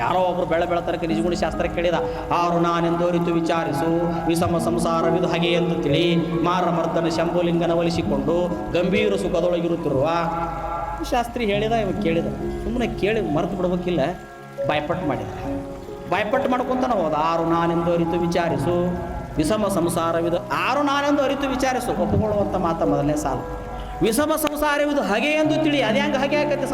ಯಾರೋ ಒಬ್ರು ಬೆಳತನಕ ನಿಜಗುಣ ಶಾಸ್ತ್ರ ಕೇಳಿದ. ಆರು ನಾನೆಂದೋರಿತು ವಿಚಾರಿಸು, ವಿಷಮ ಸಂಸಾರವಿದು ಹಾಗೆ ಎಂದು ತಿಳಿ, ಮಾರಮರ್ದನ ಶಂಭುಲಿಂಗನ ಒಲಿಸಿಕೊಂಡು ಗಂಭೀರ ಸುಖದೊಳಗಿರುತ್ತಿರುವ ಶಾಸ್ತ್ರಿ ಹೇಳಿದ. ಇವ ಕೇಳಿದ, ಸುಮ್ಮನೆ ಕೇಳಿ ಮರೆತು ಬಿಡ್ಬೇಕಿಲ್ಲ, ಬಾಯ್ಪಟ್ಟು ಮಾಡಿದ. ಬಾಯ್ಪಟ್ಟು ಮಾಡ್ಕೊತಾನೆ ಹೋದ. ಆರು ನಾನೆಂದು ಅರಿತು ವಿಚಾರಿಸು, ವಿಷಮ ಸಂಸಾರವಿದು. ಆರು ನಾನೆಂದು ಅರಿತು ವಿಚಾರಿಸು ಒಪ್ಪುಕೊಳ್ಳುವಂಥ ಮಾತ ಮೊದಲನೇ ಸಾಲು. ವಿಷಮ ಸಂಸಾರವಿದು ಹಗೆ ಎಂದು ತಿಳಿ. ಅದೇ ಹಂಗೆ ಹಗೆ ಆಕೈತೆ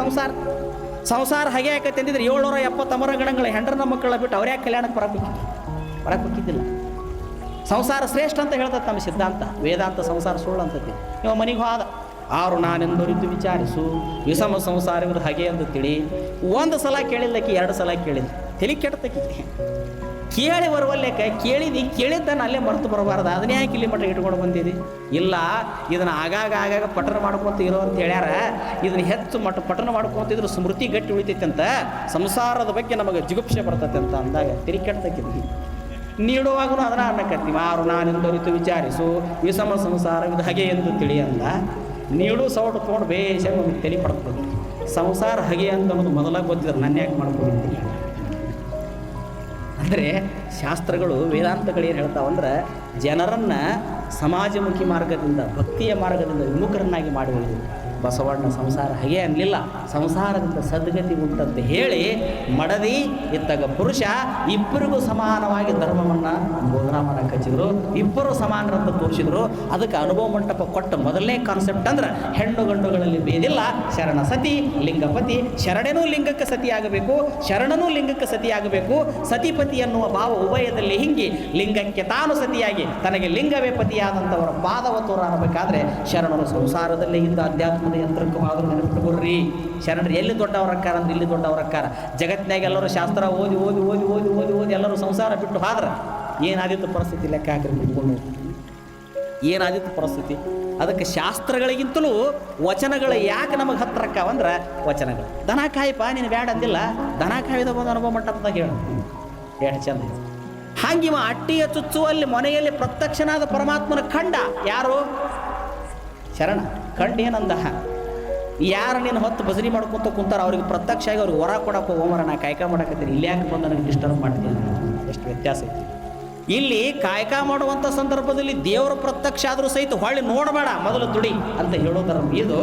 ಸಂಸಾರ ಹಗೆ ಆಕೈತೆ ಅಂತಿದ್ರೆ 770 ಗಣಗಳ ಹೆಂಡ್ರನ್ನ ಮಕ್ಕಳ ಬಿಟ್ಟು ಅವ್ರು ಯಾಕೆ ಕಲ್ಯಾಣಕ್ಕೆ ಬರಕ್ಕೆ ಹೋಗಿದ್ದಿಲ್ಲ. ಸಂಸಾರ ಶ್ರೇಷ್ಠ ಅಂತ ಹೇಳ್ತದೆ ನಮ್ಮ ಸಿದ್ಧಾಂತ, ವೇದಾಂತ. ಸಂಸಾರ ಸುಳ್ಳು ಅಂತೈತಿ. ಇವ ಮನೆಗೆ ಹೋದ. ಆರು ನಾನೆಂದರಿತು ವಿಚಾರಿಸು, ವಿಷಮ ಸಂಸಾರವಿದು ಹಗೆ ಎಂದು ತಿಳಿ. 1 ಸಲ ಕೇಳಿಲ್ಲಕ್ಕೆ 2 ಸಲ ಕೇಳಿದ್ಲು. ತಲೆ ಕೆಟ್ಟತಕ್ಕೆ ಕೇಳಿ ಬರುವಲ್ಲೇಕ ಕೇಳಿದ್ದನ್ನು ಅಲ್ಲೇ ಮರೆತು ಬರಬಾರ್ದು. ಅದನ್ನೇ ಯಾಕೆ ಇಲ್ಲಿ ಮಟ್ಟ ಇಟ್ಕೊಂಡು ಬಂದಿರಿ? ಇಲ್ಲ, ಇದನ್ನು ಆಗಾಗ ಪಠಣ ಮಾಡ್ಕೊತ ಇರೋ ಅಂತ ಹೇಳ್ಯಾರ. ಇದನ್ನು ಹೆಚ್ಚು ಪಠಣ ಮಾಡ್ಕೊತಿದ್ರು ಸ್ಮೃತಿ ಗಟ್ಟಿ ಉಳಿತೈತೆ ಅಂತ, ಸಂಸಾರದ ಬಗ್ಗೆ ನಮಗೆ ಜಿಗುಪ್ಸೆ ಬರ್ತೈತೆ ಅಂತ ಅಂದಾಗ ತಿರಿ ಕೆಟ್ಟತಕ್ಕಿದ್ವಿ. ನೀಡುವಾಗೂ ಅದನ್ನ ಅನ್ನಕತ್ತೀವಿ. ಆರು ನಾನೆಂದರಿತು ವಿಚಾರಿಸು, ವಿಷಮ ಸಂಸಾರವಿದು ಹಗೆ ಎಂದು ತಿಳಿ ಅಂದ. ನೀಡು ಸೌಟು ತೊಗೊಂಡು ಬೇಷ ನಮಗೆ ತಲೆ ಪಡ್ತದೆ. ಸಂಸಾರ ಹಗೆ ಅಂತ ಅನ್ನೋದು ಮೊದಲಾಗಿ ಗೊತ್ತಿದ್ರು, ನನ್ನ ಯಾಕೆ ಮಾಡ್ಕೊಂಡಿದ್ದೀನಿ ಅಂದರೆ ಶಾಸ್ತ್ರಗಳು ವೇದಾಂತಗಳು ಏನು ಹೇಳ್ತಾವಂದ್ರೆ ಜನರನ್ನು ಸಮಾಜಮುಖಿ ಮಾರ್ಗದಿಂದ ಭಕ್ತಿಯ ಮಾರ್ಗದಿಂದ ವಿಮುಖರನ್ನಾಗಿ ಮಾಡುವುದು. ಬಸವಣ್ಣ ಸಂಸಾರ ಹಾಗೆ ಅನ್ನಲಿಲ್ಲ, ಸಂಸಾರದಿಂದ ಸದ್ಗತಿ ಉಂಟಂತ ಹೇಳಿ ಮಡದಿ ಇತ್ತಾಗ ಪುರುಷ ಇಬ್ಬರಿಗೂ ಸಮಾನವಾಗಿ ಧರ್ಮವನ್ನು ಬೋಧನಾ ಮಾಡಕ್ಕೆ ಹಚ್ಚಿದ್ರು. ಇಬ್ಬರು ಸಮಾನರಂತ ತೋರಿಸಿದ್ರು. ಅದಕ್ಕೆ ಅನುಭವ ಮಂಟಪ ಕೊಟ್ಟ ಮೊದಲನೇ ಕಾನ್ಸೆಪ್ಟ್ ಅಂದ್ರೆ ಹೆಣ್ಣು ಗಂಡುಗಳಲ್ಲಿ ಭೇದಿಲ್ಲ, ಶರಣ ಸತಿ ಲಿಂಗಪತಿ. ಶರಣನೂ ಲಿಂಗಕ್ಕೆ ಸತಿಯಾಗಬೇಕು, ಶರಣನೂ ಲಿಂಗಕ್ಕೆ ಸತಿಯಾಗಬೇಕು. ಸತಿಪತಿ ಎನ್ನುವ ಭಾವ ಉಭಯದಲ್ಲಿ ಹಿಂಗಿ ಲಿಂಗಕ್ಕೆ ತಾನು ಸತಿಯಾಗಿ ತನಗೆ ಲಿಂಗವೇ ಪತಿಯಾದಂಥವರ ಪಾದವ ತೋರ ಅನ್ನಬೇಕಾದ್ರೆ ಶರಣರು ಸಂಸಾರದಲ್ಲಿ ಇದ್ದ ಅಧ್ಯಾತ್ಮ ಯಂತ್ರಕ್ಕವಾದರೂ ನೆನಪಿಟ್ಕೊಡ್ರಿ. ಶರಣರು ಎಲ್ಲಿ ದೊಡ್ಡವರಕ್ಕಾರ ಅಂದ್ರೆ ಇಲ್ಲಿ ದೊಡ್ಡವರಕ್ಕಾರ. ಜಗತ್ತಿನಾಗ ಎಲ್ಲರೂ ಶಾಸ್ತ್ರ ಓದಿ ಓದಿ ಓದಿ ಓದಿ ಓದಿ ಓದಿ ಎಲ್ಲರೂ ಸಂಸಾರ ಬಿಟ್ಟು ಹಾದ್ರೆ ಏನಾದಿತ್ತು ಪರಿಸ್ಥಿತಿ ಲೆಕ್ಕ ಹಾಕಿ ಬಿಟ್ಕೊಂಡು ಏನಾದಿತ್ತು ಪರಿಸ್ಥಿತಿ. ಅದಕ್ಕೆ ಶಾಸ್ತ್ರಗಳಿಗಿಂತಲೂ ವಚನಗಳು ಯಾಕೆ ನಮಗೆ ಹತ್ತಿರಕ್ಕಾವಂದ್ರೆ ವಚನಗಳು. ದನ ಕಾಯಿಪ ನೀನು ಬ್ಯಾಡ ಅಂದಿಲ್ಲ, ದನ ಕಾಯ್ದ ಒಂದು ಅನುಭವ ಮಟ್ಟದಾಗ ಹೇಳು ಎಷ್ಟು ಚಂದ. ಹಾಗಿವ ಅಟ್ಟಿಯ ಚುಚ್ಚುವಲ್ಲಿ ಮನೆಯಲ್ಲಿ ಪ್ರತ್ಯಕ್ಷನಾದ ಪರಮಾತ್ಮನ ಖಂಡ ಯಾರು? ಶರಣ. ಕಂಡು ಏನಂದ, ಯಾರು ನೀನು ಹೊತ್ತು ಭಜನೆ ಮಾಡ್ಕೊತ ಕುಂತಾರ ಅವ್ರಿಗೆ ಪ್ರತ್ಯಕ್ಷ ಆಗಿ ಅವ್ರಿಗೆ ಹೊರ ಕೊಡಕ್ಕೆ ಹೋಗೋಮರ ನಾ ಕಾಯ್ಕ ಮಾಡಕತ್ತೀನಿ, ಇಲ್ಲಿ ಯಾಕೆ ಬಂದು ನನಗೆ ಡಿಸ್ಟರ್ಬ್ ಮಾಡ್ತೀನಿ. ಎಷ್ಟು ವ್ಯತ್ಯಾಸ ಐತಿ. ಇಲ್ಲಿ ಕಾಯಕ ಮಾಡುವಂಥ ಸಂದರ್ಭದಲ್ಲಿ ದೇವರ ಪ್ರತ್ಯಕ್ಷ ಆದರೂ ಸಹಿತ ಹೊಳ್ಳಿ ನೋಡಬೇಡ, ಮೊದಲು ದುಡಿ ಅಂತ ಹೇಳೋದರ ಇದು.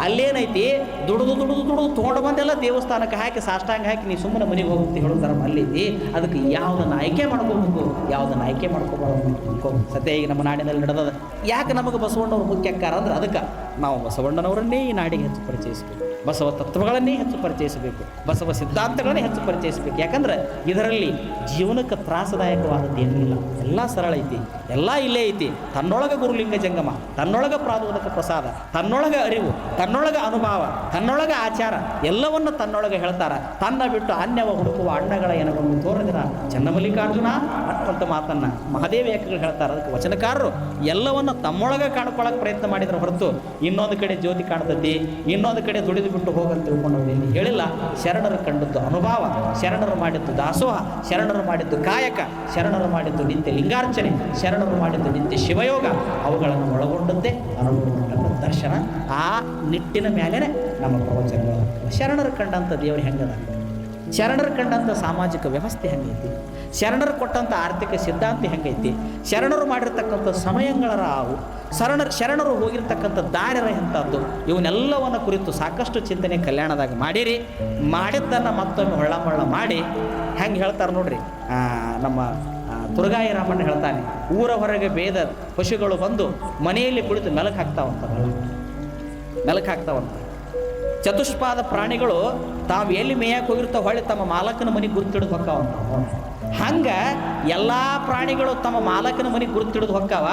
ಅಲ್ಲೇನೈತಿ, ದುಡಿದು ತೊಗೊಂಡು ಬಂದೆಲ್ಲ ದೇವಸ್ಥಾನಕ್ಕೆ ಹಾಕಿ ಸಾಷ್ಟಾಂಗ ಹಾಕಿ ನೀ ಸುಮ್ಮನೆ ಮನೆಗೆ ಹೋಗುತ್ತೆ ಹೇಳೋದರ ಅಲ್ಲೈತಿ. ಅದಕ್ಕೆ ಯಾವುದನ್ನು ಆಯ್ಕೆ ಮಾಡ್ಕೋಬೇಕು, ಯಾವುದನ್ನು ಆಯ್ಕೆ ಮಾಡ್ಕೋಬಾರ್ದು. ಸತ್ಯ ಈಗ ನಮ್ಮ ನಾಡಿನಲ್ಲಿ ನಡೆದದ. ಯಾಕೆ ನಮಗೆ ಬಸವಣ್ಣವ್ರು ಮುಖ್ಯಕಾರ ಅಂದ್ರೆ ಅದಕ್ಕೆ ನಾವು ಬಸವಣ್ಣನವರನ್ನೇ ಈ ನಾಡಿಗೆ ಹೆಚ್ಚು ಪರಿಚಯಿಸ್ಬೇಕು. ಬಸವ ತತ್ವಗಳನ್ನೇ ಹೆಚ್ಚು ಪರಿಚಯಿಸಬೇಕು, ಬಸವ ಸಿದ್ಧಾಂತಗಳನ್ನೇ ಹೆಚ್ಚು ಪರಿಚಯಿಸಬೇಕು. ಯಾಕಂದ್ರೆ ಇದರಲ್ಲಿ ಜೀವನಕ್ಕೆ ತ್ರಾಸದಾಯಕವಾದದ್ದು ಏನಿಲ್ಲ, ಎಲ್ಲ ಸರಳ ಐತಿ, ಎಲ್ಲ ಇಲ್ಲೇ ಐತಿ. ತನ್ನೊಳಗೆ ಗುರುಲಿಂಗ ಜಂಗಮ, ತನ್ನೊಳಗೆ ಪ್ರಾದೋದಕ ಪ್ರಸಾದ, ತನ್ನೊಳಗೆ ಅರಿವು, ತನ್ನೊಳಗೆ ಅನುಭವ, ತನ್ನೊಳಗೆ ಆಚಾರ ಎಲ್ಲವನ್ನು ತನ್ನೊಳಗೆ ಹೇಳ್ತಾರ. ತನ್ನ ಬಿಟ್ಟು ಅನ್ಯವ ಹುಡುಕುವ ಅಣ್ಣಗಳ ಏನವನ್ನು ತೋರದಿರ ಚನ್ನಮಲ್ಲಿಕಾರ್ಜುನ ಅಂತ ಮಾತನ್ನ ಮಹಾದೇವ ಏಕಗಳು ಹೇಳ್ತಾರೆ. ಅದಕ್ಕೆ ವಚನಕಾರರು ಎಲ್ಲವನ್ನು ತಮ್ಮೊಳಗೆ ಕಾಣ್ಕೊಳ್ಳೋಕೆ ಪ್ರಯತ್ನ ಮಾಡಿದ್ರೆ ಹೊರತು ಇನ್ನೊಂದು ಕಡೆ ಜ್ಯೋತಿ ಕಾಣ್ತತಿ, ಇನ್ನೊಂದು ಕಡೆ ದುಡಿದು ಬಿಟ್ಟು ಹೋಗಂತ ತಿಳ್ಕೊಂಡು ಹೇಳಿಲ್ಲ. ಶರಣರು ಕಂಡದ್ದು ಅನುಭವ, ಶರಣರು ಮಾಡಿದ್ದು ದಾಸೋಹ, ಶರಣರು ಮಾಡಿದ್ದು ಕಾಯಕ, ಶರಣರು ಮಾಡಿದ್ದು ನಿತ್ಯ ಲಿಂಗಾರ್ಚನೆ, ಶರಣರು ಮಾಡಿದ್ದು ನಿತ್ಯ ಶಿವಯೋಗ, ಅವುಗಳನ್ನು ಒಳಗೊಂಡದ್ದೇ ಅನುಭವ ದರ್ಶನ. ಆ ನಿಟ್ಟಿನ ಮೇಲೇನೆ ನಮ್ಮ ಪ್ರವಚನಗಳು. ಶರಣರು ಕಂಡಂಥ ದೇವರು ಹೆಂಗದ, ಶರಣರು ಕಂಡಂಥ ಸಾಮಾಜಿಕ ವ್ಯವಸ್ಥೆ ಹೆಂಗೈತಿ, ಶರಣರು ಕೊಟ್ಟಂಥ ಆರ್ಥಿಕ ಸಿದ್ಧಾಂತ ಹೆಂಗೈತಿ, ಶರಣರು ಮಾಡಿರ್ತಕ್ಕಂಥ ಸಮಯಗಳ ಅವು, ಶರಣರು ಹೋಗಿರ್ತಕ್ಕಂಥ ದಾರ್ಯರ ಎಂಥದ್ದು, ಇವನ್ನೆಲ್ಲವನ್ನು ಕುರಿತು ಸಾಕಷ್ಟು ಚಿಂತನೆ ಕಲ್ಯಾಣದಾಗ ಮಾಡಿರಿ. ಮಾಡಿದ್ದನ್ನು ಮತ್ತೊಮ್ಮೆ ಹೊಳ್ಳ ಮಾಡಿ ಹೆಂಗೆ ಹೇಳ್ತಾರೆ ನೋಡ್ರಿ. ನಮ್ಮ ತುರಗಾಯಿ ರಾಮಣ್ಣ ಹೇಳ್ತಾನೆ, ಊರ ಹೊರಗೆ ಬೇದ ಪಶುಗಳು ಬಂದು ಮನೆಯಲ್ಲಿ ಕುಳಿತು ಮೆಲುಕು ಹಾಕ್ತಾವಂತ. ಚತುಷ್ಪಾದ ಪ್ರಾಣಿಗಳು ತಾವು ಎಲ್ಲಿ ಮೇಯಕ್ಕೆ ಹೋಗಿರ್ತಾವ ಹೊಳ್ಳಿ ತಮ್ಮ ಮಾಲಕನ ಮನೆಗೆ ಗುರುತಿಡಿದು ಹೊಕ್ಕಾವಂತ. ಹಂಗೆ ಎಲ್ಲ ಪ್ರಾಣಿಗಳು ತಮ್ಮ ಮಾಲಕನ ಮನೆಗೆ ಗುರುತಿಡಿದು ಹೊಕ್ಕಾವ.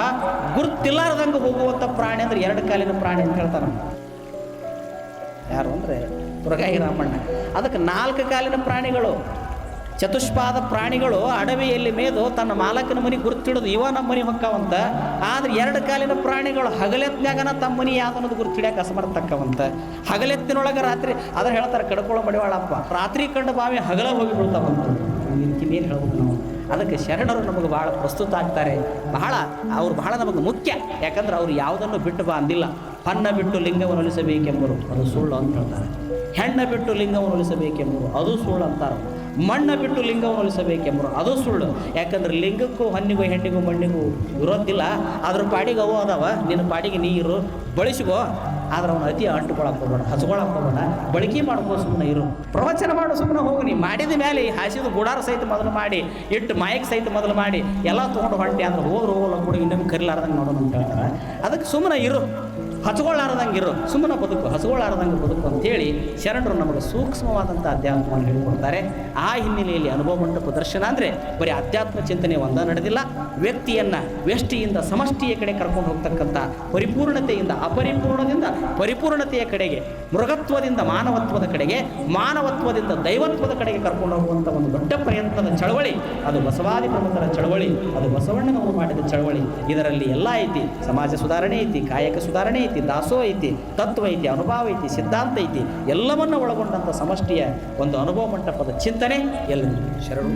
ಗುರುತಿಲ್ಲಾರ್ದಂಗೆ ಹೋಗುವಂಥ ಪ್ರಾಣಿ ಅಂದ್ರೆ 2 ಕಾಲಿನ ಪ್ರಾಣಿ ಅಂತ ಹೇಳ್ತಾರ. ಯಾರು ಅಂದರೆ ತುರಗಾಯಿ ರಾಮಣ್ಣ. ಅದಕ್ಕೆ 4 ಕಾಲಿನ ಪ್ರಾಣಿಗಳು, ಚತುಷ್ಪಾದ ಪ್ರಾಣಿಗಳು ಅಡವಿಯಲ್ಲಿ ಮೇದು ತನ್ನ ಮಾಲಕನ ಮನೆ ಗುರುತಿಡಿದು ಇವ ನಮ್ಮ ಮನೆ ಹೊಕ್ಕಾವಂತ. ಆದ್ರೆ 2 ಕಾಲಿನ ಪ್ರಾಣಿಗಳು ಹಗಲೆತ್ನ್ಯಾಗನ ತಮ್ಮ ಮನೆ ಯಾವ್ದನ್ನೋದು ಗುರುತಿಡ್ಯಾಕೆ ಅಸಮರ್ಥಕ್ಕವಂತ. ಹಗಲೆತ್ತಿನೊಳಗೆ ರಾತ್ರಿ ಅದ್ರ ಹೇಳ್ತಾರೆ ಕಡ್ಕೊಳ್ಳೋ ಮಡಿವಾಳಪ್ಪ, ರಾತ್ರಿ ಕಂಡು ಬಾವಿ ಹಗಲ ಹೋಗಿ ಬೀಳ್ತಾವಂತ. ಇನ್ನೇನು ಹೇಳ್ಬೇಕು ನಾವು. ಅದಕ್ಕೆ ಶರಣರು ನಮಗೆ ಭಾಳ ಪ್ರಸ್ತುತ ಆಗ್ತಾರೆ. ಅವ್ರು ಬಹಳ ನಮಗೆ ಮುಖ್ಯ. ಯಾಕಂದ್ರೆ ಅವ್ರು ಯಾವುದನ್ನು ಬಿಟ್ಟು ಬಾ ಅಂದಿಲ್ಲ. ಹಣ್ಣ ಬಿಟ್ಟು ಲಿಂಗವನ್ನು ಒಲಿಸಬೇಕೆಂಬರು ಅದು ಸುಳ್ಳು ಅಂತ ಹೇಳ್ತಾರೆ. ಹೆಣ್ಣ ಬಿಟ್ಟು ಲಿಂಗವನ್ನು ಒಲಿಸಬೇಕೆಂಬರು ಅದು ಸುಳ್ಳು ಅಂತಾರೆ. ಮಣ್ಣ ಬಿಟ್ಟು ಲಿಂಗವನ್ನು ಒಲಿಸಬೇಕೆಂಬರು ಅದು ಸುಳ್ಳು. ಯಾಕಂದ್ರೆ ಲಿಂಗಕ್ಕೂ ಹಣ್ಣಿಗೂ ಹೆಣ್ಣಿಗೂ ಮಣ್ಣಿಗೂ ವಿರೋಧಿಲ್ಲ. ಅದ್ರ ಪಾಡಿಗೆ ಅವು ಅದಾವ, ನಿನ್ನ ಪಾಡಿಗೆ ನೀರು ಬಳಸಿಗೋ. ಆದ್ರೆ ಅವನು ಅತಿ ಅಂಟುಕೊಳಕ್ಕೆ ಹೋಗೋಣ, ಹಚ್ಕೊಳಕ್ಕೆ ಹೋಗೋಣ, ಬಳಕೆ ಮಾಡ್ಕೋ, ಸುಮ್ಮನೆ ಇರು. ಪ್ರವಚನ ಮಾಡು, ಸುಮ್ಮನೆ ಹೋಗು. ನೀ ಮಾಡಿದ ಮೇಲೆ ಹಾಸಿದ ಗುಡಾರ ಸಹಿತ ಮೊದಲು ಮಾಡಿ, ಇಟ್ಟು ಮಾಯಕ್ ಸಹಿತ ಮೊದಲು ಮಾಡಿ ಎಲ್ಲ ತೊಗೊಂಡು ಹೊಂಟೆ ಅಂದ್ರೆ ಹೋಗೋಲ್ಲ ಕೂಡ ಇನ್ನೊಮ್ಮೆ ಕರಿಲಾರ್ದಂಗೆ ನೋಡೋಣ ಅಂತ ಹೇಳ್ತಾರೆ. ಅದಕ್ಕೆ ಸುಮ್ಮನೆ ಇರು, ಹಚ್ಕೊಳ್ಳಾರ್ದಂಗೆ ಇರು, ಸುಮ್ಮನೆ ಬದುಕು, ಹಚ್ಕೊಳ್ಳಾರ್ದಂಗೆ ಬದುಕು ಅಂತೇಳಿ ಶರಣರು ನಮಗೆ ಸೂಕ್ಷ್ಮವಾದಂಥ ಅಧ್ಯಾತ್ಮವನ್ನು ಹೇಳಿಕೊಡ್ತಾರೆ. ಆ ಹಿನ್ನೆಲೆಯಲ್ಲಿ ಅನುಭವ ಮಂಟಪ ದರ್ಶನ ಅಂದರೆ ಬರೀ ಅಧ್ಯಾತ್ಮ ಚಿಂತನೆ ಒಂದ ನಡೆದಿಲ್ಲ, ವ್ಯಕ್ತಿಯನ್ನು ವ್ಯಷ್ಟಿಯಿಂದ ಸಮಷ್ಟಿಯ ಕಡೆ ಕರ್ಕೊಂಡು ಹೋಗ್ತಕ್ಕಂಥ, ಪರಿಪೂರ್ಣತೆಯಿಂದ ಅಪರಿಪೂರ್ಣದಿಂದ ಪರಿಪೂರ್ಣತೆಯ ಕಡೆಗೆ, ಮೃಗತ್ವದಿಂದ ಮಾನವತ್ವದ ಕಡೆಗೆ, ಮಾನವತ್ವದಿಂದ ದೈವತ್ವದ ಕಡೆಗೆ ಕರ್ಕೊಂಡು ಹೋಗುವಂಥ ಒಂದು ದೊಡ್ಡ ಪ್ರಯತ್ನದ ಚಳವಳಿ ಅದು ಬಸವಾದಿ ಪ್ರಮುಖರ ಚಳವಳಿ, ಅದು ಬಸವಣ್ಣನವರು ಮಾಡಿದ ಚಳವಳಿ. ಇದರಲ್ಲಿ ಎಲ್ಲ ಐತಿ. ಸಮಾಜ ಸುಧಾರಣೆ ಐತಿ, ಕಾಯಕ ಸುಧಾರಣೆ ಐತಿ, ದಾಸೋಹ ಐತಿ, ತತ್ವ ಐತಿ, ಅನುಭವ ಐತಿ, ಸಿದ್ಧಾಂತ ಐತಿ. ಎಲ್ಲವನ್ನ ಒಳಗೊಂಡಂಥ ಸಮಷ್ಟಿಯ ಒಂದು ಅನುಭವ ಮಂಟಪದ ಚಿಂತನೆ ಎಲ್ಲರಿಗೂ ಶರಣು.